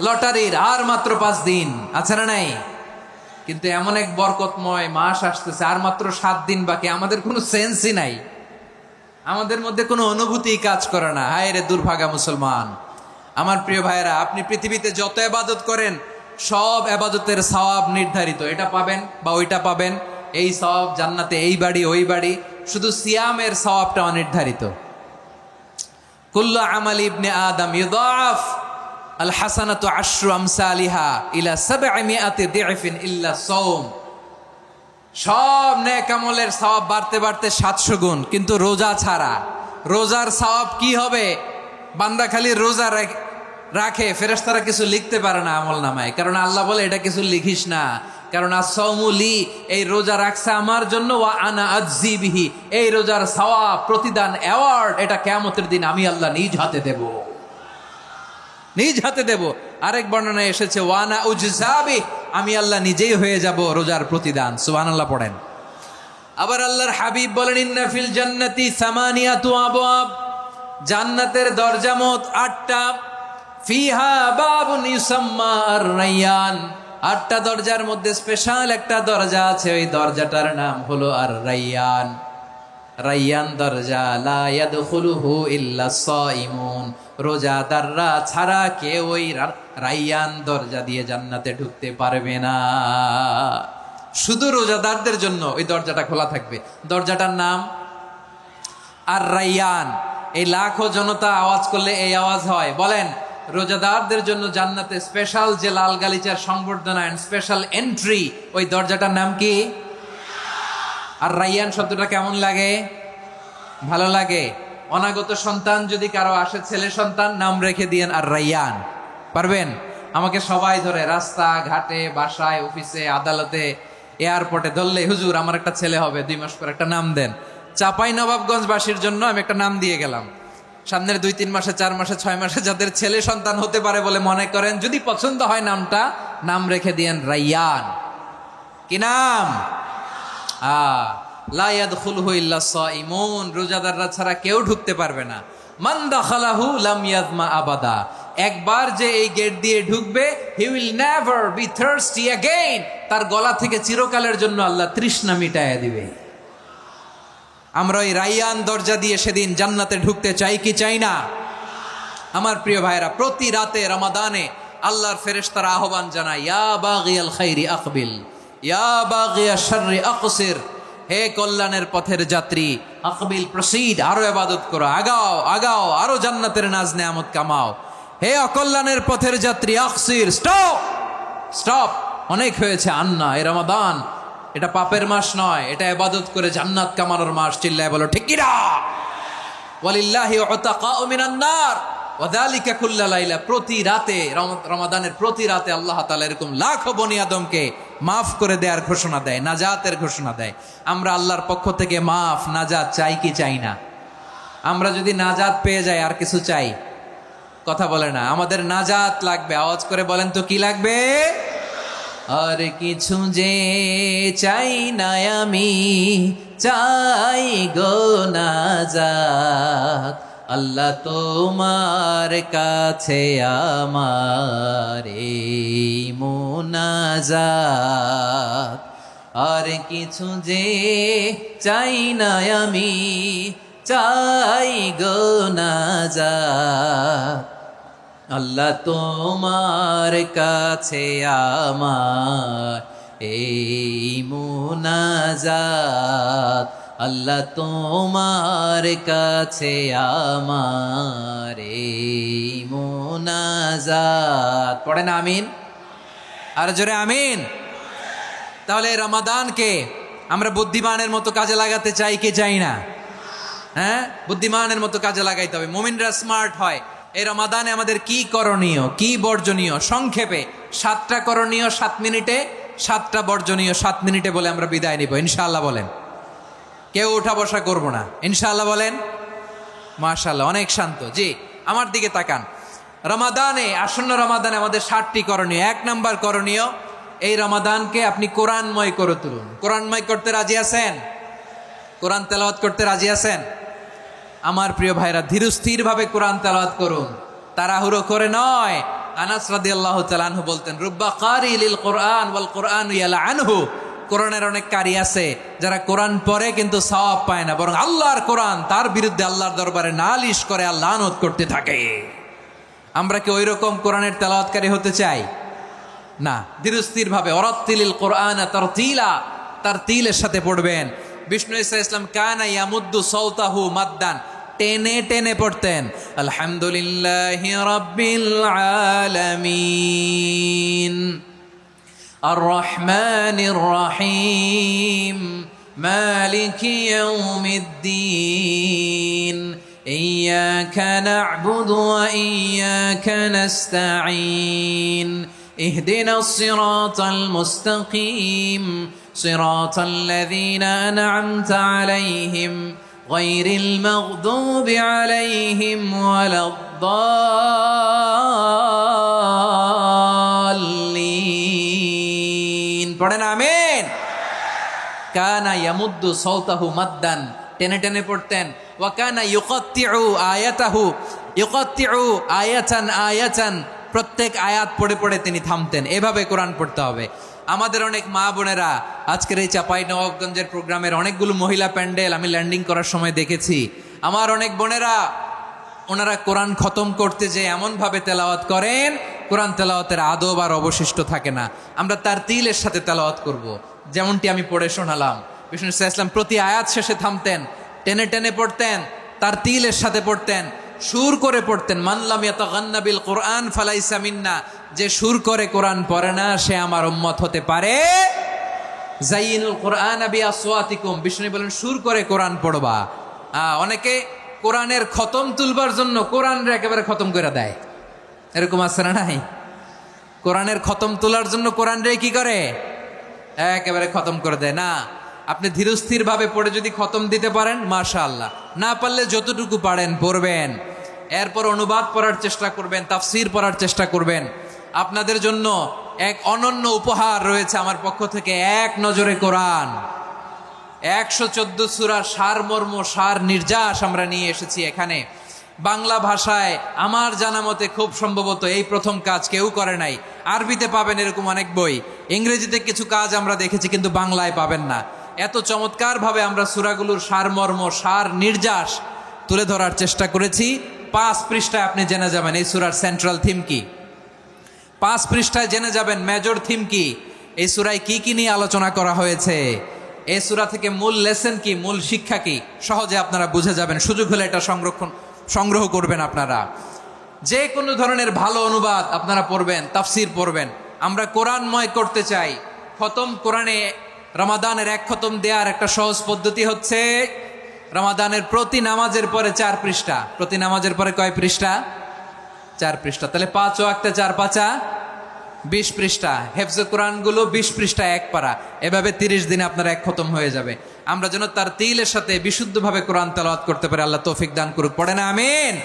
লটারির, আর মাত্র 5 দিন, আছে না নাই? কিন্তু এমন এক বরকতময় মাস আসতেছে, আর মাত্র 7 দিন বাকি। আমাদের কোনো সেন্সই নাই, আমাদের মধ্যে কোনো অনুভূতি কাজ করে না। হায় রে দুর্ভাগা মুসলমান! আমার প্রিয় ভাইরা, আপনি পৃথিবীতে যত ইবাদত করেন, সব ইবাদতের সওয়াব নির্ধারিত। এটা পাবেন বা ওইটা পাবেন, এই সওয়াব জান্নাতে, এই বাড়ি ওই বাড়ি। শুধু সিয়ামের সওয়াবটা অনির্ধারিত। কুল্লু আমাল ইবনে আদম ইউদাফ আল হাসানাতু আশরু আমসালিহা ইলা 700 দিফিন ইল্লা সাওম। সব নেক আমলের সওয়াব বাড়তে বাড়তে 700 গুণ, কিন্তু রোজা ছাড়া। রোজার সওয়াব কি হবে? বান্দা খালি রোজা রাখে, ফেরেশতারা কিছু লিখতে পারে না আমল নামায়, কারণ আল্লাহ বলে এটা কিছু লিখিস না, কারণ as-সাওমু লি, এই রোজা রাখছে আমার জন্য, ওয়া আনা আজজি বিহি, এই রোজার সওয়াব, প্রতিদান, অ্যাওয়ার্ড, এটা কিয়ামতের দিন আমি আল্লাহ নিজ হাতে দেব, নিজ হাতে দেব। আরেক বর্ণনায় এসেছে ওয়ানা উজজাবি, আমি আল্লাহ নিজেই হয়ে যাব রোজার প্রতিদান। সুবহানাল্লাহ পড়েন। আবার আল্লাহর হাবিব বলেন, ইন্না ফিল জান্নাতি সামানিয়াতু আবওয়াব, জান্নাতের দরজা মোট 8টা। ফিহা বাবুন ইউসাম্মা আর-রায়্যান, 8টা দরজার মধ্যে স্পেশাল একটা দরজা আছে, ওই দরজাটার নাম হলো আর-রায়্যান। রায়্যান দরজা, লা ইয়াদখুলুহু ইল্লা সাইমুন, রোজাদাররা ছাড়া কেউ ওই রায়্যান দরজা দিয়ে জান্নাতে ঢুকতে পারবে না। শুধু রোজাদারদের জন্য ওই দরজাটা খোলা থাকবে। দরজাটার নাম আর-রায়্যান। এই লাখো জনতা আওয়াজ করলে এই আওয়াজ হয়। বলেন, রোজাদারদের জন্য জান্নাতে স্পেশাল যে লাল গালিচার সংবর্ধনা এন্ড স্পেশাল এন্ট্রি, ওই দরজাটার নাম কি? আর রায়্যান শব্দটা কেমন লাগে? ভালো লাগে। অনাগত সন্তান যদি কারো আসে, ছেলে সন্তান, নাম রেখে দিয়েন আর রায়্যান। পারবেন? আমাকে সবাই ধরে রাস্তা ঘাটে, বাসায়, অফিসে, আদালতে, এয়ারপোর্টে ধরলে, হুজুর আমার একটা ছেলে হবে 2 মাস পর, একটা নাম দেন। চাপাই নবাবগঞ্জবাসীর জন্য আমি একটা নাম দিয়ে গেলাম। সামনের 2-3 মাসে, 4 মাসে, 6 মাসে যাদের ছেলে সন্তান হতে পারে বলে মনে করেন, যদি পছন্দ হয় নামটা, নাম রেখে দিয়েন রায়্যান। কি নাম? লা ইয়াদখুলুহু ইল্লা সাইমুন, রোজাদাররা ছাড়া কেউ ঢুকতে পারবে না। মান দাখালাহু লাম ইয়াযমা আবাদা, একবার যে এই গেট দিয়ে ঢুকবে, he will never be thirsty again, তার গলা থেকে চিরকালের জন্য আল্লাহ তৃষ্ণা মিটাইয়া দিবে। আমরা ওই রায়্যান দরজা দিয়ে সেদিন জান্নাতে ঢুকতে চাই কি চাই না? আমার প্রিয় ভাইরা, প্রতি রাতে রমাদানে আল্লাহর ফেরেশতারা আহ্বান জানায়, ইয়া বাগিয়াল খাইরি আকবিল, ইয়া বাগিয়াশ শাররি আকসির, হে কল্যাণের পথের যাত্রী, আকবিল, প্রসিড, আরো ইবাদত করো, আগাও আগাও, আরো জান্নাতের নাজ নেয়ামত কামাও। হে অকল্যাণের পথের যাত্রী, আকসির, স্টপ স্টপ, অনেক হয়েছে। আন্না, এ রমাদান এটা পাপের মাস নয়, এটা ইবাদত করে জান্নাত কামানোর মাস। চিল্লায় বলো ঠিক কি না? ওয়ালিল্লাহি উতাকাউ মিনান নার ওয়া যালিকা কুল্লা লাইলা, প্রতি রাতে, রমাদানের প্রতি রাতে আল্লাহ তাআলা এরকম লাখো বনি আদমকে মাফ করে দেওয়ার ঘোষণা দেয়, নাজাতের ঘোষণা দেয়। আমরা আল্লাহর পক্ষ থেকে মাফ, নাজাত চাই কি চাই না? আমরা যদি নাজাত পেয়ে যাই, আর কিছু চাই? কথা বলে না। আমাদের নাজাত লাগবে। আওয়াজ করে বলেন তো কি লাগবে? আর কিছু যে চাই না আমি, চাই গো নাজাত, আল্লাহ তোমার কাছে আমার এই মুনাজাত। আর কিছু যে চাই না আমি, চাই গো নাজাত। আল্লাহ তোমার কাছে আমার এই মুনাজাত, আল্লাহ তোমার কাছে আমার এই মুনাজাত। পড়েন আমিন, আর জোরে আমিন। তাহলে রমাদানকে আমরা বুদ্ধিমানের মতো কাজে লাগাতে চাই কি চাই না? হ্যাঁ, বুদ্ধিমানের মতো কাজে লাগাইতে হবে। মুমিনরা স্মার্ট হয়। এই রমাদানে আমাদের কি করণীয়, কি বর্জনীয়, সংক্ষেপে 7টা করণীয় 7 মিনিটে, 7টা বর্জনীয় 7 মিনিটে বলে আমরা বিদায় নিব ইনশাআল্লাহ। বলেন, কেউ উঠা বসা করবো না ইনশাআল্লাহ। বলেন মাশাআল্লাহ, অনেক শান্ত। জি, আমার দিকে তাকান। রমাদানে, আসন্ন রমাদানে আমাদের 7টি করণীয়। 1 নাম্বার করণীয়, এই রমাদানকে আপনি কোরআনময় করে তুলুন। কোরআনময় করতে রাজি আছেন? কোরআন তেলাওয়াত করতে রাজি আছেন? আমার প্রিয় ভাইরা, ধীরস্থির ভাবে কোরআন তেলাওয়াত করুন, তাড়াহুড়ো করে নয়। আনাস রাদিয়াল্লাহু তাআলা আনহু বলতেন, রুব্বা কারি লিল কোরআন ওয়াল কোরআন ইয়ালআনহু। কোরআনের অনেক কারি আছে যারা কোরআন পড়ে কিন্তু সওয়াব পায় না, বরং আল্লাহর কোরআন তার বিরুদ্ধে আল্লাহর দরবারে নালিশ করে আর লানত করতে থাকে। আমরা কি ওই রকম কোরআনের তেলাওয়াতকারী হতে চাই? না। ধীরস্থির ভাবে ওয়ারাত্তিলিল কোরআন তারতিলা, তারতিলের সাথে পড়বেন। বিষ্ণু ইসা ইসলাম কানা ইয়ামুদ্দু সাওতাহু মাদ্দান, টেনে টেনে পড়তেন। আলহামদুলিল্লাহি রাব্বিল আলামিন আর রহমানির রহিম মালিকি ইয়াউমিদ্দিন ইয়্যাকা না'বুদু ওয়া ইয়্যাকা নাস্তাঈন ইহদিনাস সিরাতাল মুস্তাকিম সিরাতাল লাযীনা আন'আমতা আলাইহিম গায়রিল মাগদুবি আলাইহিম ওয়ালাদ-দাল্লিন। পড়েন আমিন। কানা ইয়ামুদ্দু সাওতাহু মাদ্দান, টেনে টেনে পড়তেন। ওয়া কানা ইউকাত্তিউ আয়াতাহু, ইউকাত্তিউ আয়াতান আয়াতান, প্রত্যেক আয়াত পড়ে পড়ে তিনি থামতেন। এভাবে কোরআন পড়তে হবে। আমাদের অনেক মা বোনেরা আজকের এই চাঁপাইনবাবগঞ্জের প্রোগ্রামের অনেকগুলো মহিলা প্যান্ডেল আমি ল্যান্ডিং করার সময় দেখেছি। আমার অনেক বোনেরা, ওনারা কোরআন খতম করতে যে এমনভাবে তেলাওয়াত করেন, কোরআন তেলাওয়াতের আদব আর অবশিষ্ট থাকে না। আমরা তার তিলের সাথে তেলাওয়াত করব, যেমনটি আমি পড়ে শোনালাম। বিষ্ণু ইসলাম প্রতি আয়াত শেষে থামতেন, টেনে টেনে পড়তেন, তার তিলের সাথে পড়তেন, সুর করে পড়তেন। মানলাম ইয়াতাগান্না বিল কোরআন ফালাইসা মিন্না, যে সুর করে কোরআন পড়ে না সে আমার উম্মত হতে পারে। জাইনুল কোরআন বিআসওয়াতিকুম, বিষ্ণু বলেন সুর করে কোরআন পড়বা। অনেকে কোরআনের খতম তুলবার জন্য কোরআনরে একেবারে খতম করে দেয়, এরকম আছে না নাই? কোরআনের খতম তোলার জন্য কোরআনরে কি করে? একেবারে খতম করে দেয়। না, আপনি ধীরস্থির ভাবে পড়ে যদি খতম দিতে পারেন মাশাআল্লাহ, না পারলে যতটুকু পারেন পড়বেন। এরপর অনুবাদ পড়ার চেষ্টা করবেন, তাফসির পড়ার চেষ্টা করবেন। আপনাদের জন্য এক অনন্য উপহার রয়েছে আমার পক্ষ থেকে, এক নজরে কোরআন। 114 সূরার সারমর্ম, সার নির্যাস আমরা নিয়ে এসেছি এখানে বাংলা ভাষায়। আমার জানা মতে খুব সম্ভবত এই প্রথম কাজ, কেউ করে নাই। আরবিতে পাবেন এরকম অনেক বই, ইংরেজিতে কিছু কাজ আমরা দেখেছি, কিন্তু বাংলায় পাবেন না। এত চমৎকারভাবে আমরা সূরাগুলোর সারমর্ম, সার নির্যাস তুলে ধরার চেষ্টা করেছি। 5 পৃষ্ঠায় আপনি জেনে যাবেন এই সূরার সেন্ট্রাল থিম কি। 5 পৃষ্ঠায় জেনে যাবেন মেজর থিম কি, এই সূরায় কি কি নিয়ে আলোচনা করা হয়েছে, এই সূরা থেকে মূল লেসন কি, মূল শিক্ষা কি, সহজে আপনারা বুঝে যাবেন। সুযোগ হলে এটা সংগ্রহ করবেন। আপনারা যে কোনো ধরনের ভালো অনুবাদ আপনারা পড়বেন, তাফসির পড়বেন। আমরা কোরআনময় করতে চাই। খতম কোরআনে রমাদানের 1 খতম দেওয়ার একটা সহজ পদ্ধতি হচ্ছে, রমাদানের প্রতি নামাজের পরে 4 পৃষ্ঠা। প্রতি নামাজের পরে কয় পৃষ্ঠা? 4 পৃষ্ঠা। তাহলে 5 ওয়াক্তে 4 পাঁচা 20 পৃষ্ঠা। হেফজে কোরআনগুলো 20 পৃষ্ঠা 1 পারা। এভাবে 30 দিনে আপনার 1 খতম হয়ে যাবে। আমরা যেন তার তিলের সাথে বিশুদ্ধভাবে কোরআন তেলাওয়াত করতে পারি, আল্লাহ তৌফিক দান করুক। পড়ে না আমিন।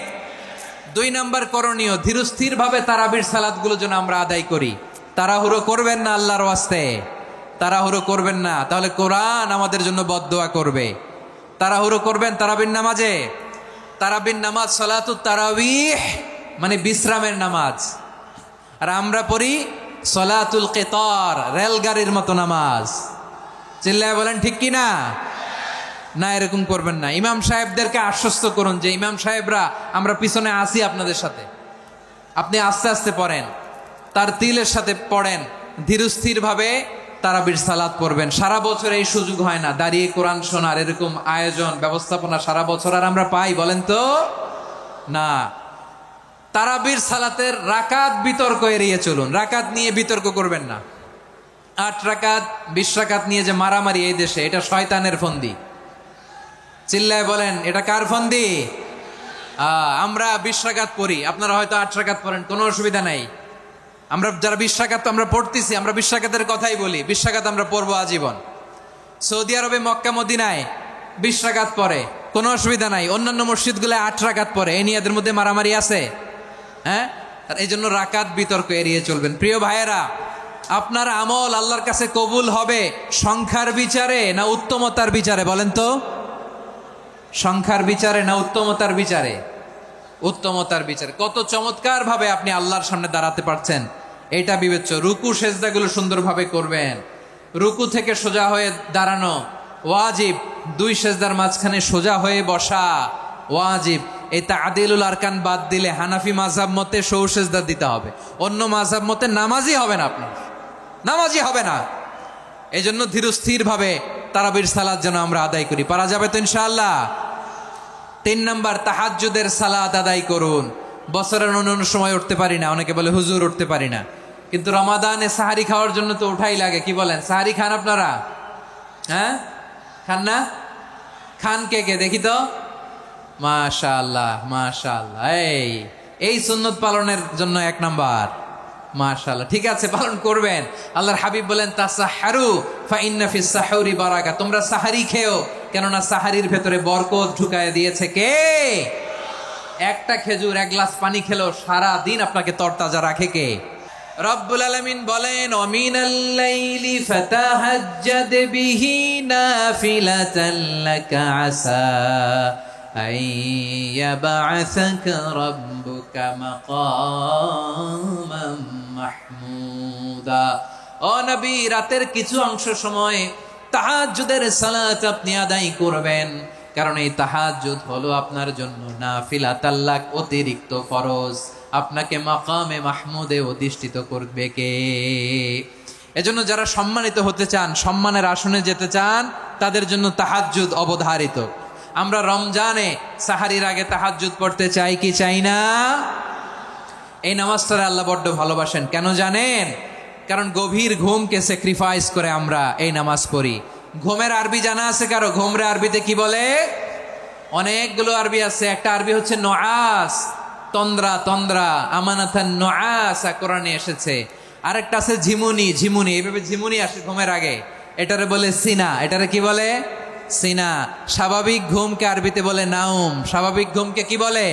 2 নাম্বার করণীয়, ধীরস্থিরভাবে তারাবির সালাতগুলো যেন আমরা আদায় করি। তাড়াহুড়ো করবেন না আল্লাহর ওয়াস্তে, তাড়াহুড়ো করবেন না, তাহলে কোরআন আমাদের জন্য বদদোয়া করবে। তাড়াহুড়ো করবেন তারাবির নামাজে। তারাবির নামাজ সালাতুত তারাবিহ মানে বিশ্রামের নামাজ, আর আমরা পড়ি সলাতুল কিতার, রেলগাড়ির মতো নামাজ। চিল্লায় বলেন ঠিক কি না? না, এরকম করবেন না। ইমাম সাহেবদেরকে আশ্বস্ত করুন যে ইমাম সাহেবরা আমরা পিছনে আসি আপনাদের সাথে, আপনি আস্তে আস্তে পড়েন, তার তিলের সাথে পড়েন, ধীরস্থির ভাবে তারাবির সালাত পড়বেন। সারা বছর এই সুযোগ হয় না, দাঁড়িয়ে কোরআন শোনার এরকম আয়োজন ব্যবস্থাপনা সারা বছর আর আমরা পাই বলেন তো? না। তারাবির সালাতের রাকাত বিতর্ক এড়িয়ে চলুন, রাকাত নিয়ে বিতর্ক করবেন না। 8 রাকাত 20 রাকাত নিয়ে যে মারামারি এই দেশে, এটা শয়তানের ফন্দি। চিল্লায় বলেন এটা কার ফন্দি? আমরা 20 রাকাত পড়ি, আপনারা হয়তো 8 রাকাত পড়েন, কোনো অসুবিধা নাই। আমরা যারা 20 রাকাত আমরা পড়তেছি, আমরা 20 রাকাতের কথাই বলি, 20 রাকাত আমরা পড়বো আজীবন। সৌদি আরবে মক্কা মদিনায় 20 রাকাত পড়ে, কোনো অসুবিধা নাই। অন্যান্য মসজিদগুলো 8 রাকাত পড়ে, এই নিয়ে এদের মধ্যে মারামারি আছে? হ্যাঁ, এই জন্য রাকাত বিতর্ক এড়িয়ে চলবেন। প্রিয় ভাইয়েরা, আপনার আমল আল্লাহর কাছে কবুল হবে সংখ্যার বিচারে না উত্তমতার বিচারে বলেন তো? সংখ্যার বিচারে না উত্তমতার বিচারে? উত্তমতার বিচারে। কত চমৎকার ভাবে আপনি আল্লাহর সামনে দাঁড়াতে পারছেন এটা বিবেচ্য। রুকু সেজদাগুলো সুন্দরভাবে করবেন, রুকু থেকে সোজা হয়ে দাঁড়ানো ওয়াজিব, 2 সেজদার মাঝখানে সোজা হয়ে বসা ওয়াজিব। এই তাআদিলুল আরকান বাদ দিলে হানাফি মাযহাব মতে সৌ সেজদা দিতে হবে, অন্য মাযহাব মতে নামাজই হবে না, আপনি নামাজই হবে না। এই জন্য ধীরস্থির ভাবে তারাবির সালাত যেন আমরা আদায় করি। পারা যাবে তো ইনশাআল্লাহ? 3 নাম্বার, তাহাজ্জুদের সালাত আদায় করুন। বছরের অন্য সময় উঠতে পারি না, অনেকে বলে হুজুর উঠতে পারি না, কিন্তু রমাদানে সাহারি খাওয়ার জন্য তো উঠাই লাগে। কি বলেন, সাহারি খান আপনারা? হ্যাঁ, খান না? খান কে কে দেখি তো? মাশাআল্লাহ মাশাআল্লাহ। এই সুন্নত পালনের জন্য 1 নাম্বার। মাশাআল্লাহ, ঠিক আছে, পালন করবেন। আল্লাহর হাবিব বলেন তাসাহহারু ফা ইন্না ফিস সাহুরি বারাকা, তোমরা সাহারি খেও, কেননা সাহারির ভেতরে বরকত ঢুকায় দিয়েছে কে? একটা খেজুর 1 গ্লাস পানি খেলো সারা দিন আপনাকে তরতাজা রাখে কে? রব্বুল আলামিন বলেন ওয়ামিনাল লাইলি ফাতাহাজ্জাদ বিহি নাফিলাতান লাকা আসা আইয়াবা'সাকা রাব্বুকা মাকামান মাহমুদা। ও নবী, রাতের কিছু অংশ সময় তাহাজ্জুদের সালাত আপনি আদায় করবেন, কারণ এই তাহাজ্জুদ হলো আপনার জন্য নাফিলাতাল লাক, অতিরিক্ত ফরজ। আপনাকে মাকামে মাহমুদে অধিষ্ঠিত করবে কে? এজন্য যারা সম্মানিত হতে চান, সম্মানের আসনে যেতে চান, তাদের জন্য তাহাজ্জুদ অবধারিত। আমরা রমজানে সাহারির আগে তাহাজ্জুদ পড়তে চাই কি চাই না? এই নামাজটা আল্লাহ বড্ড ভালোবাসেন, কেন জানেন? কারণ গভীর ঘুমকে স্যাক্রিফাইস করে আমরা এই নামাজ পড়ি। ঘুমের আরবি জানা আছে কারো? ঘুমরে আরবিতে কি বলে? অনেকগুলো আরবি আছে। একটা আরবি হচ্ছে নুআস, তন্দ্রা, তন্দ্রা, আমানাতান নুআসা কোরআনে এসেছে। আরেকটা আছে ঝিমুনি, ঝিমুনি, এইভাবে ঝিমুনি আসে ঘুমের আগে, এটারে বলে সিনা। এটারে কি বলে? সিনা। স্বাভাবিক ঘুমকে আরবিতে বলে নাউম। স্বাভাবিক ঘুমকে কি বলে?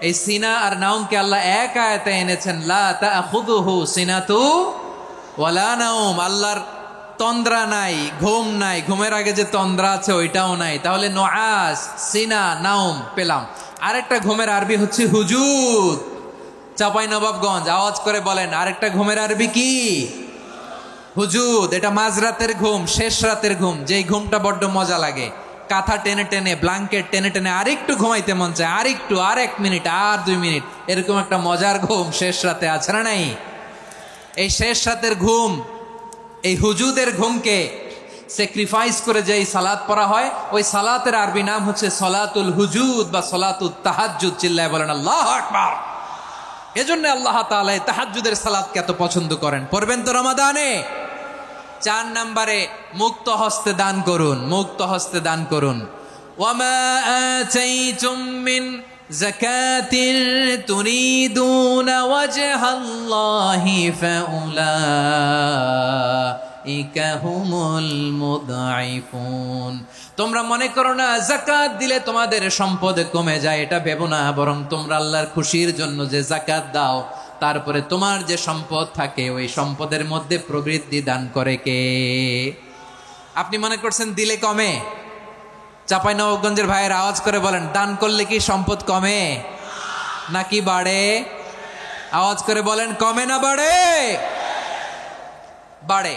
এই সিনা আর নাউমকে আল্লাহ এক আয়াতে এনেছেন, লা তাখুযুহু সিনাতু ওয়ালা নাউম। আল্লাহর তন্দ্রা নাই, ঘুম নাই, ঘুমের আগে যে তন্দ্রা আছে ওইটাও নাই। তাহলে নুআস, সিনা, নাউম পেলাম। আরেকটা ঘুমের আরবি হচ্ছে হুজুদ। চাঁপাইনবাবগঞ্জ আওয়াজ করে বলেন, আরেকটা ঘুমের আরবি কি? হুজুদ। এটা মাঝরাতের ঘুম, শেষ রাতের ঘুম, যেই ঘুমটা বড্ড মজা লাগে। কাঁথা টেনে টেনে, ব্ল্যাঙ্কেট টেনে টেনে আরেকটু ঘুমাইতে মন চায়, আরেকটু, আর 1 মিনিট, আর 2 মিনিট, এরকম একটা মজার ঘুম শেষ রাতে আছে না নাই? এই শেষ রাতের ঘুম, এই হুজুদের ঘুমকে স্যাক্রিফাইস করে যে সালাত পড়া হয়, ওই সালাতের আরবি নাম হচ্ছে সলাতুল হুজুদ বা সলাতুত তাহাজ্জুদ। চিল্লায় বলেন আল্লাহু আকবার। এজন্য আল্লাহ তাআলা তাহাজ্জুদের সালাতকে এত পছন্দ করেন। পড়বেন তো রমাদানে? 4 নম্বরে মুক্ত হস্তে দান করুন, মুক্ত হস্তে দান করুন। ওয়ামা আতাইতুম মিন যাকাতিন তুরিদুনা ওয়াজহাল্লাহি ফাউলাইকা হুমুল মুদঈফুন। তোমরা মনে করো না যাকাত দিলে তোমাদের সম্পদ কমে যায়, এটা ভেবো না। বরং তোমরা আল্লাহর খুশির জন্য যে যাকাত দাও, তারপরে তোমার যে সম্পদ থাকে ওই সম্পদের মধ্যে প্রবৃদ্ধি দান করে কে? আপনি মনে করছেন দিলে কমে? চাঁপাইনবাবগঞ্জের ভাইয়ের আওয়াজ করে বলেন, দান করলে কি সম্পদ কমে নাকি বাড়ে? আওয়াজ করে বলেন, কমে না বাড়ে? বাড়ে।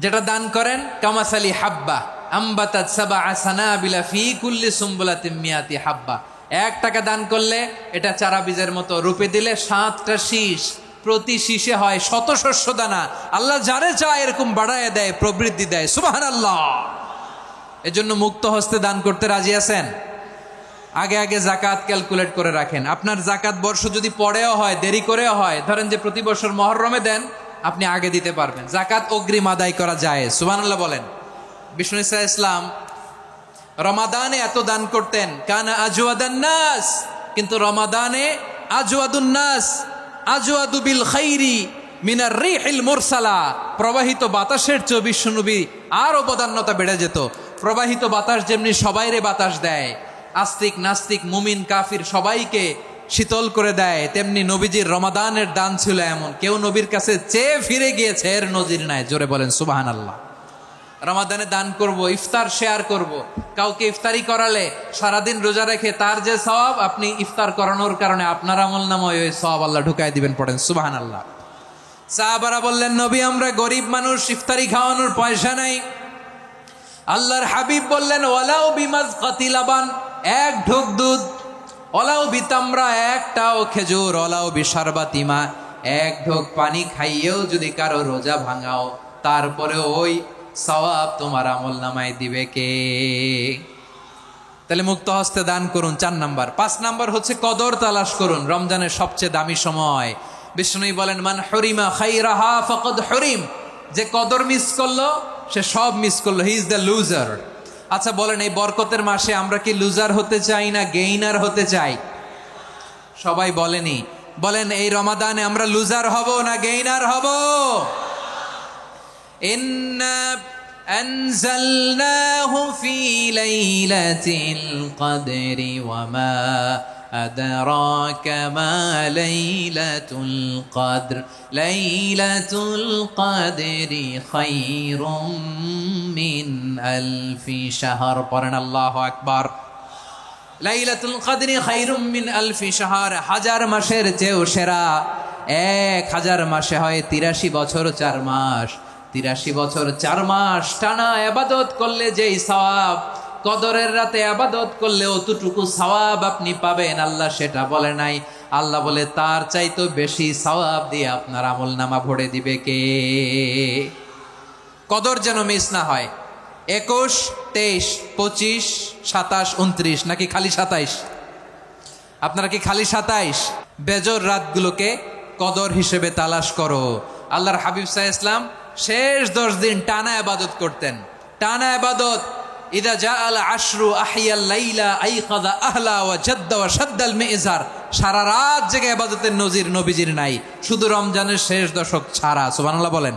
যেটা দান করেন কামাসালি হাব্বা আম্বাতাত সাবা সানাবিলা ফি কুল্লি সুম্বুলাতিন মিয়াতি হাব্বা। 1 টাকা দান করলে এটা চারা বীজের মতো, রূপে দিলে 7টা শীষ, প্রতি শীষে হয় শত শস্য দানা। আল্লাহ যারে চায় এরকম বাড়ায় দেয়, প্রবৃদ্ধি দেয়। সুবহানাল্লাহ। এজন্য মুক্ত হস্তে দান করতে রাজি আছেন? আগে আগে জাকাত ক্যালকুলেট করে রাখেন। আপনার জাকাত বর্ষ যদি পরেও হয়, দেরি করেও হয়, ধরেন যে প্রতি বছর মুহররমে দেন, আপনি আগে দিতে পারবেন। জাকাত অগ্রিম আদায় করা যায়। সুবহানাল্লাহ বলেন। বিষ্ণু ইসা ইসলাম রমাদানে এত দান করতেন, কানা আজওয়াদান নাস, কিন্তু রমাদানে আজওয়াদুন নাস আজওয়াদু বিল খাইরি মিনার রিহিল মুরসালা। প্রবাহিত বাতাসের চেয়ে বিশ্বনবী আরো বদান্যতা বেড়ে যেত। প্রবাহিত বাতাস যেমনি সবাইরে বাতাস দেয়, আস্তিক নাস্তিক মুমিন কাফির সবাইকে শীতল করে দেয়, তেমনি নবীজির রমাদানের দান ছিল এমন, কেউ নবীর কাছে চেয়ে ফিরে গিয়েছে এর নজির নাই। জোরে বলেন সুবহানাল্লাহ। রমাদানে দান করব, ইফতার শেয়ার করব। কাউকে ইফতারি করালে সারাদিন রোজা রেখে তার যে সওয়াব, আপনি ইফতার করানোর কারণে আপনার আমলনামায় ওই সওয়াব আল্লাহ ঢুকায় দিবেন। পড়েন সুবহানাল্লাহ। সাহাবারা বললেন, নবী আমরা গরিব মানুষ, ইফতারি খাওয়ানোর পয়সা নাই। আল্লাহর হাবিব বললেন, ওয়ালাউ বিমাজকাতি লাবান, 1 ঢোক দুধ, ওলাউ বিতামরা, 1টাও খেজুর, ওলাউ বিশারবাতিমা, 1 ঢোক পানি খাইয়েও যদি কারো রোজা ভাঙাও, তারপরে ওই সওয়াব তোমার আমলনামায় দিবে কে? তাহলে মুক্ত হস্তে দান করুন, 4 নাম্বার। 5 নাম্বার হচ্ছে কদর তালাশ করুন। রমজানের সবচেয়ে দামি সময়। বিষ্ণু বলেন, মান হরিমা খাইরাহা ফাকাদ হরিম, যে কদর মিস করলো সে সব মিস করলো, হি ইজ দ্য লুজার। আচ্ছা বলেন, এই বরকতের মাসে আমরা কি লুজার হতে চাই না গেইনার হতে চাই? সবাই বলেনি, বলেন এই রমাদানে আমরা লুজার হব না গেইনার হব? ইন্না আনজালনাহু ফি লাইলাতিল কদরি ওয়া মা আদরাকা মা লাইলাতুল কদর লাইলাতুল কদরি খায়রুম মিন আলফি শাহর। পড়েন আল্লাহু আকবার। লাইলাতুল কদরি খায়রুম মিন আলফি শাহর, 1000 মাসের চেয়েও সেরা। 1000 মাসে হয় 83 বছর 4 মাস। 83 বছর 4 মাস টানা ইবাদত করলে যেই সওয়াব, কদরের রাতে ইবাদত করলে অতটুকু সওয়াব আপনি পাবেন। আল্লাহ সেটা বলে নাই। আল্লাহ বলে তার চাইতে বেশি সওয়াব দিয়ে আপনার আমলনামা ভরে দিবে কে? কদর যেন মিস না হয়। 21, 23, 25, 27, 29 নাকি খালি 27? আপনারা কি খালি 27? বেজর রাতগুলোকে কদর হিসেবে তালাশ করো। আল্লাহর হাবিব সাল্লাল্লাহু আলাইহি ওয়াসাল্লাম শেষ 10 দিন টানা ইবাদত করতেন। টানা ইবাদত। ইদা জাআল আশরু আহিয়াল লাইলা আইকাযা আহলা ওয়া জাদ্দা ওয়া শাদ্দাল মিজার। সারা রাত জেগে ইবাদতের নজির নবীজির নাই, শুধু রমজানের শেষ দশক ছাড়া। সুবহানাল্লাহ বলেন।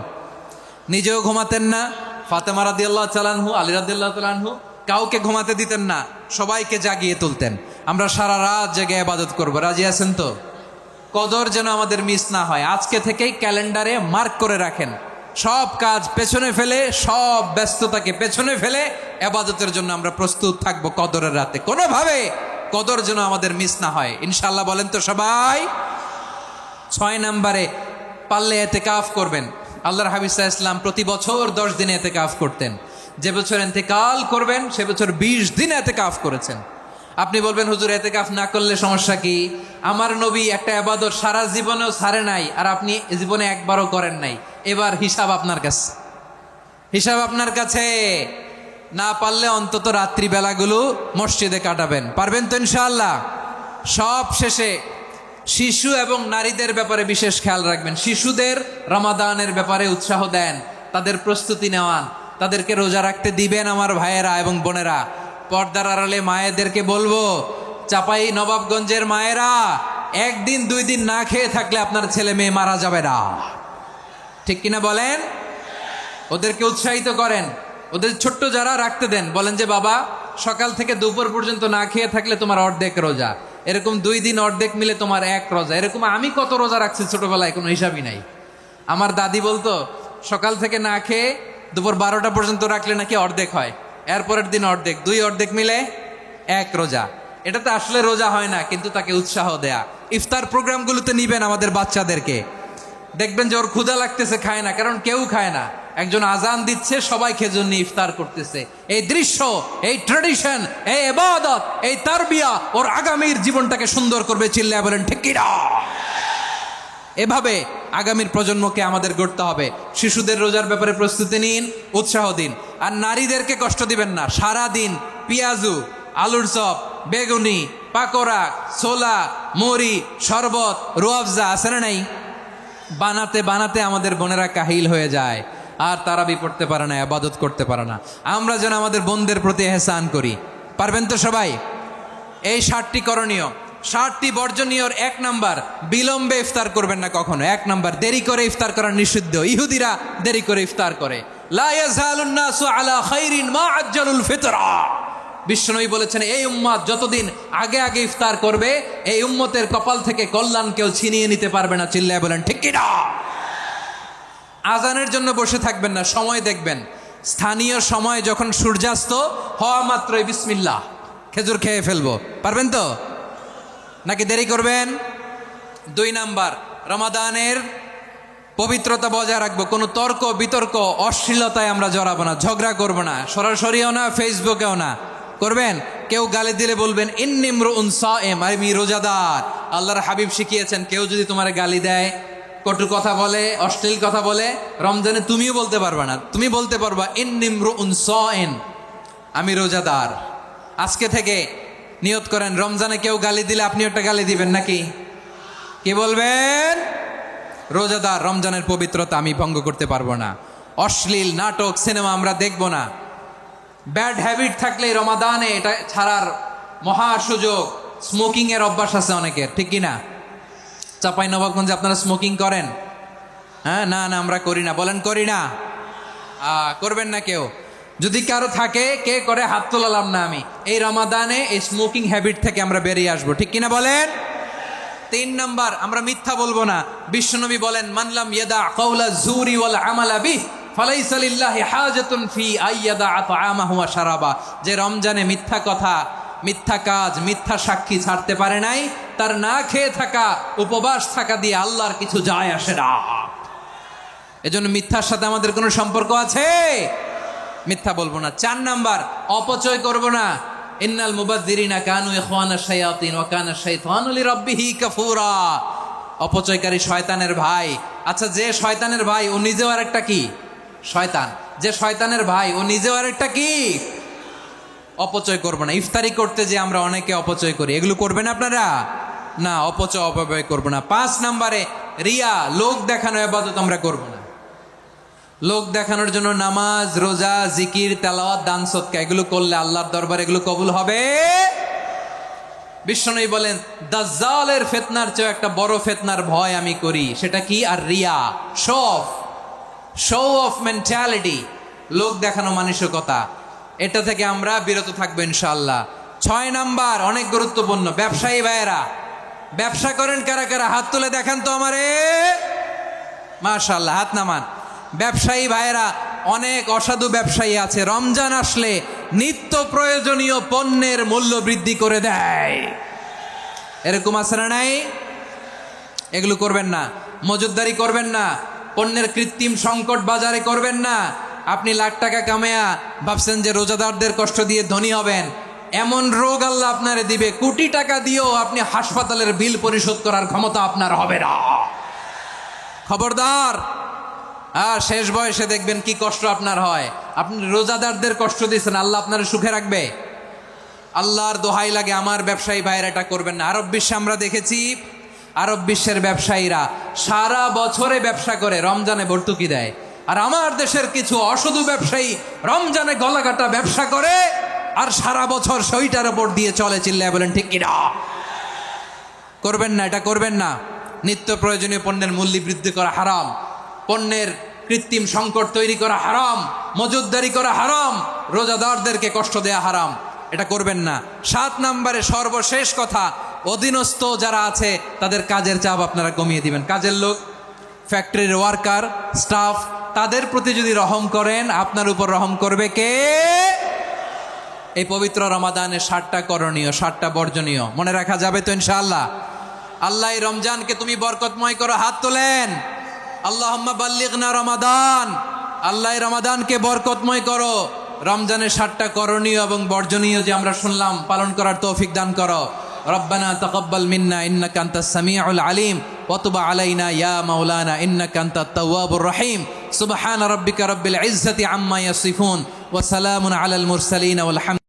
নিজেও ঘুমাতেন না। ফাতেমা রাদিয়াল্লাহু তাআলা আনহু, আলী রাদিয়াল্লাহু তাআলা আনহু কাউকে ঘুমাতে দিতেন না, সবাইকে জাগিয়ে তুলতেন। আমরা সারা রাত জেগে ইবাদত করব। রাজি আছেন তো? কদর যেন আমাদের মিস না হয়। আজকে থেকেই ক্যালেন্ডারে মার্ক করে রাখেন। সব কাজ পেছনে ফেলে, সব ব্যস্ততাকে পেছনে ফেলে ইবাদতের জন্য আমরা প্রস্তুত থাকবো কদরের রাতে। কোনোভাবে কদর যেন আমাদের মিস না হয়, ইনশাআল্লাহ। বলেন তো সবাই। 6 নম্বরে পারলে ইতিকাফ করবেন। আল্লাহর হাবিব সাল্লাল্লাহু আলাইহি ওয়াসাল্লাম প্রতি বছর 10 দিন ইতিকাফ করতেন। যে বছর ইন্তেকাল করবেন সে বছর 20 দিন ইতিকাফ করেছেন। আপনি বলবেন, হুজুর ইতিকাফ না করলে সমস্যা কি? আমার নবী একটা ইবাদত সারা জীবনেও ছাড়ে নাই, আর আপনি জীবনে একবারও করেন নাই। এবার হিসাব আপনার কাছে, হিসাব আপনার কাছে। না পারলে অন্তত রাত্রিবেলাগুলো মসজিদে কাটাবেন। পারবেন তো ইনশাআল্লাহ? সব শেষে শিশু এবং নারীদের ব্যাপারে বিশেষ খেয়াল রাখবেন। শিশুদের রমাদানের ব্যাপারে উৎসাহ দেন, তাদের প্রস্তুতি নেওয়ান, তাদেরকে রোজা রাখতে দিবেন। আমার ভাইয়েরা এবং বোনেরা, পর্দার আড়ালে মায়েদেরকে বলবো, চাপাই নবাবগঞ্জের মায়েরা, 1 দিন 2 দিন না খেয়ে থাকলে আপনার ছেলে মেয়ে মারা যাবে না। ঠিক কিনা বলেন? ওদেরকে উৎসাহিত করেন। ওদের ছোট্ট যারা রাখতে দেন, বলেন যে বাবা সকাল থেকে দুপুর পর্যন্ত না খেয়ে থাকলে তোমার অর্ধেক রোজা। এরকম 2 দিন অর্ধেক মিলে তোমার 1 রোজা। এরকম আমি কত রোজা রাখছি ছোটবেলায়, কোনো হিসাবই নাই। আমার দাদি বলতো, সকাল থেকে না খেয়ে দুপুর 12টা পর্যন্ত রাখলে নাকি অর্ধেক হয়, এরপরের দিন অর্ধেক, 2 অর্ধেক মিলে 1 রোজা। এটা তো আসলে রোজা হয় না, কিন্তু তাকে উৎসাহ দেয়া। ইফতার প্রোগ্রামগুলোতে নিবেন আমাদের বাচ্চাদেরকে। দেখবেন যে ওর ক্ষুধা লাগতেছে, খায় না, কারণ কেউ খায় না। একজন আজান দিচ্ছে, সবাই খেজুর নিয়ে ইফতার করতেছে। এই দৃশ্য, এই ট্রেডিশন, এই ইবাদত, এই তারবিয়া ওর আগামীর জীবনটাকে সুন্দর করবে। চিল্লায় বলেন ঠিক কি না? এভাবে আগামীর প্রজন্মকে আমাদের গড়তে হবে। শিশুদের রোজার ব্যাপারে প্রস্তুতি নিন, উৎসাহ দিন। আর নারীদেরকে কষ্ট দিবেন না। সারা দিন পেঁয়াজু, আলুর চপ, বেগুনি, পাকোড়া, ছোলা, মুড়ি, শরবত, রুয়াফজা আছে না নাই, বানাতে বানাতে আমাদের বোনেরা কাহিল হয়ে যায়, আর তারাবি পড়তে পারে না, ইবাদত করতে পারে না। আমরা যেন আমাদের বোনদের প্রতি এহসান করি। পারবেন তো সবাই? এই 60টি করণীয়, 60টি বর্জনীয়র 1 নাম্বার, বিলম্বে ইফতার করবেন না কখনো। 1 নাম্বার, দেরি করে ইফতার করা নিষিদ্ধ। ইহুদিরা দেরি করে ইফতার করে। লা ইয়াজালুন নাসু আলা খাইরিন মা আজ্জালুল ফিতরা। বিশ্বনবী বলেছেন, এই উম্মত যতদিন আগে আগে ইফতার করবে, এই উম্মতের কপাল থেকে কল্যাণ কেউ ছিনিয়ে নিতে পারবে না। চিল্লায় বলেন ঠিক কি না? আজানের জন্য বসে থাকবেন না, সময় দেখবেন। স্থানীয় সময় যখন সূর্যাস্ত হওয়া মাত্রই বিসমিল্লাহ, খেজুর খেয়ে ফেলবো। পারবেন তো নাকি দেরি করবেন? 2 নাম্বার, রমাদানের পবিত্রতা বজায় রাখবো। কোনো তর্ক বিতর্ক অশ্লীলতায় আমরা জড়াবো না, ঝগড়া করবো না, সরাসরিও না, ফেসবুকেও না। করবেন? কেউ গালি দিলে বলবেন ইন্নিমরুউন সায়েম, আমি রোজাদার। আল্লাহর হাবিব শিখিয়েছেন, কেউ যদি তোমার গালি দেয়, কটু কথা বলে, অশ্লীল কথা বলে, রমজানে তুমিও বলতে পারবা না। তুমি বলতে পারবা ইন্নিমরুউন সায়েম, আমি রোজাদার। আজকে থেকে নিয়ত করেন, রমজানে কেউ গালি দিলে আপনি একটা গালি দিবেন নাকি? কি বলবেন? রোজাদার, রমজানের পবিত্রতা আমি ভঙ্গ করতে পারবো না। অশ্লীল নাটক, সিনেমা আমরা দেখবো না। ব্যাড হ্যাবিট থাকলে রমাদানে এটা ছাড়ার মহা সুযোগ। স্মোকিং এর অভ্যাস আছে অনেকের, ঠিক কিনা? চাঁপাইনবাবগঞ্জে আপনারা স্মোকিং করেন? হ্যাঁ, না না আমরা করি না। বলেন করি না? করবেন না কেউ? যদি কারো থাকে, কে করে হাত তোলালাম না আমি। এই রমাদানে এই স্মোকিং হ্যাবিট থেকে আমরা বেরিয়ে আসবো, ঠিক কিনা বলেন? 3 নাম্বার, আমরা মিথ্যা বলবো না। বিশ্বনবী বলেন, মানলাম ইয়াদা কাওলা জুরি ওয়াল আমালা বিহি ফালাইসা লিল্লাহি হাজাতুন ফি আইয়াদা তাআমাহু ওয়া শারাবা। যে রমজানে মিথ্যা কথা, মিথ্যা কাজ, মিথ্যা সাক্ষী ছাড়তে পারে নাই, তার না খেয়ে থাকা, উপবাস থাকা দিয়ে আল্লাহর কিছু যায় আসে না। এজন্য মিথ্যার সাথে আমাদের কোনো সম্পর্ক আছে? মিথ্যা বলবো না। 4 নাম্বার, অপচয় করব না। ইন্নাল মুবাযযিরিনা কানু ইখওয়ানাশ শায়াতিন ওয়া কানা শাইতানু লিরাব্বিহি কাফুরা। অপচয়কারী শয়তানের ভাই। আচ্ছা, যে শয়তানের ভাই ও নিজেও আরেকটা কি? শয়তান। যে শয়তানের ভাই ও নিজেও আরেকটা কি? অপচয় করব না। ইফতারি করতে যে আমরা অনেকে অপচয় করি, এগুলো করবেন আপনারা? না, অপচয় অপব্যয় করব না। 5 নাম্বারে, রিয়া, লোক দেখানো ইবাদত আমরা করব না। লোক দেখানোর জন্য নামাজ, রোজা, জিকির, তেলাওয়াত, দান সদকা এগুলো করলে আল্লাহর দরবারে এগুলো কবুল হবে? বিশ্বনবী বলেন, দাজ্জালের ফিতনার চেয়ে একটা বড় ফিতনার ভয় আমি করি। সেটা কি? আর রিয়া, শো অফ মেন্টালিটি, লোক দেখানো মানসিকতা। এটা থেকে আমরা বিরত থাকবো ইনশাআল্লাহ। 6 নাম্বার, অনেক গুরুত্বপূর্ণ। ব্যবসায়ী ভাইয়েরা, ব্যবসা করেন কারা কারা? হাত তুলে দেখান তো আমারে। মাশাআল্লাহ, হাত নামান। ব্যবসায়ী ভাইয়েরা, অনেক অসাধু ব্যবসায়ী আছে, রমজান আসলে নিত্য প্রয়োজনীয় পণ্যের মূল্য বৃদ্ধি করে দেয়। এরকম আছে না নাই? এগুলো করবেন না। মজুদদারি করবেন না। পণ্যের কৃত্রিম সংকট বাজারে করবেন না। আপনি লাখ টাকা কামায়া ভাবছেন যে রোজাদারদের কষ্ট দিয়ে ধনী হবেন। এমন রোগ আল্লাহ আপনারে দিবে, কোটি টাকা দিয়েও আপনি হাসপাতালের বিল পরিশোধ করার ক্ষমতা আপনার হবে না। খবরদার। আর শেষ বয়সে দেখবেন কি কষ্ট আপনার হয়। আপনি রোজাদারদের কষ্ট দিয়েছেন, আল্লাহ আপনার সুখে রাখবে? আল্লাহর দোহাই লাগে, আমার ব্যবসায়ী ভাইয়েরা এটা করবেন না। আরব বিশ্বে আমরা দেখেছি, আরব বিশ্বের ব্যবসায়ীরা সারা বছরে ব্যবসা করে, রমজানে ভর্তুকি দেয়। আর আমার দেশের কিছু অসাধু ব্যবসায়ী রমজানে গলাকাটা ব্যবসা করে আর সারা বছর সইটার উপর দিয়ে চলে। চিল্লায় বলেন ঠিক কিনা? করবেন না, এটা করবেন না। নিত্য প্রয়োজনীয় পণ্যের মূল্য বৃদ্ধি করা হারাম, পণ্যের কৃত্রিম সংকট তৈরি করা হারাম, মজুদদারি করা হারাম, রোজাদারদেরকে কষ্ট দেয়া হারাম। এটা করবেন না। 7 নাম্বারে সর্বশেষ কথা, অধীনস্থ যারা আছে তাদের কাজের চাপ আপনারা কমিয়ে দিবেন। কাজের লোক, ফ্যাক্টরির ওয়ার্কার, স্টাফ, তাদের প্রতি যদি রহম করেন, আপনার উপর রহম করবে কে? এই পবিত্র রমাদানের 7টা করণীয়, 7টা বর্জনীয় মনে রাখা যাবে তো ইনশাআল্লাহ? আল্লাহ এই রমজানকে তুমি বরকতময় করো। হাত তোলেন। আল্লাহুম্মা বাল্লিগনা রমাদান। আল্লাহ রমাদানকে বরকতময় করো। রমজানের 7টা করণীয় এবং বর্জনীয় যে আমরা শুনলাম পালন করার তৌফিক দান করো। রব্বানা তাকাব্বাল মিন্না ইন্নাকা আনতাস সামিউল আলিম ওয়া তুব আলাইনা ইয়া মাওলানা ইন্নাকা আনতাত তাওয়াবুর রহিম। সুবহান রাব্বিকা রাব্বিল ইজ্জাতি আম্মা ইয়াসিফুন ওয়া সালামুন আলাল মুরসালিন ওয়াল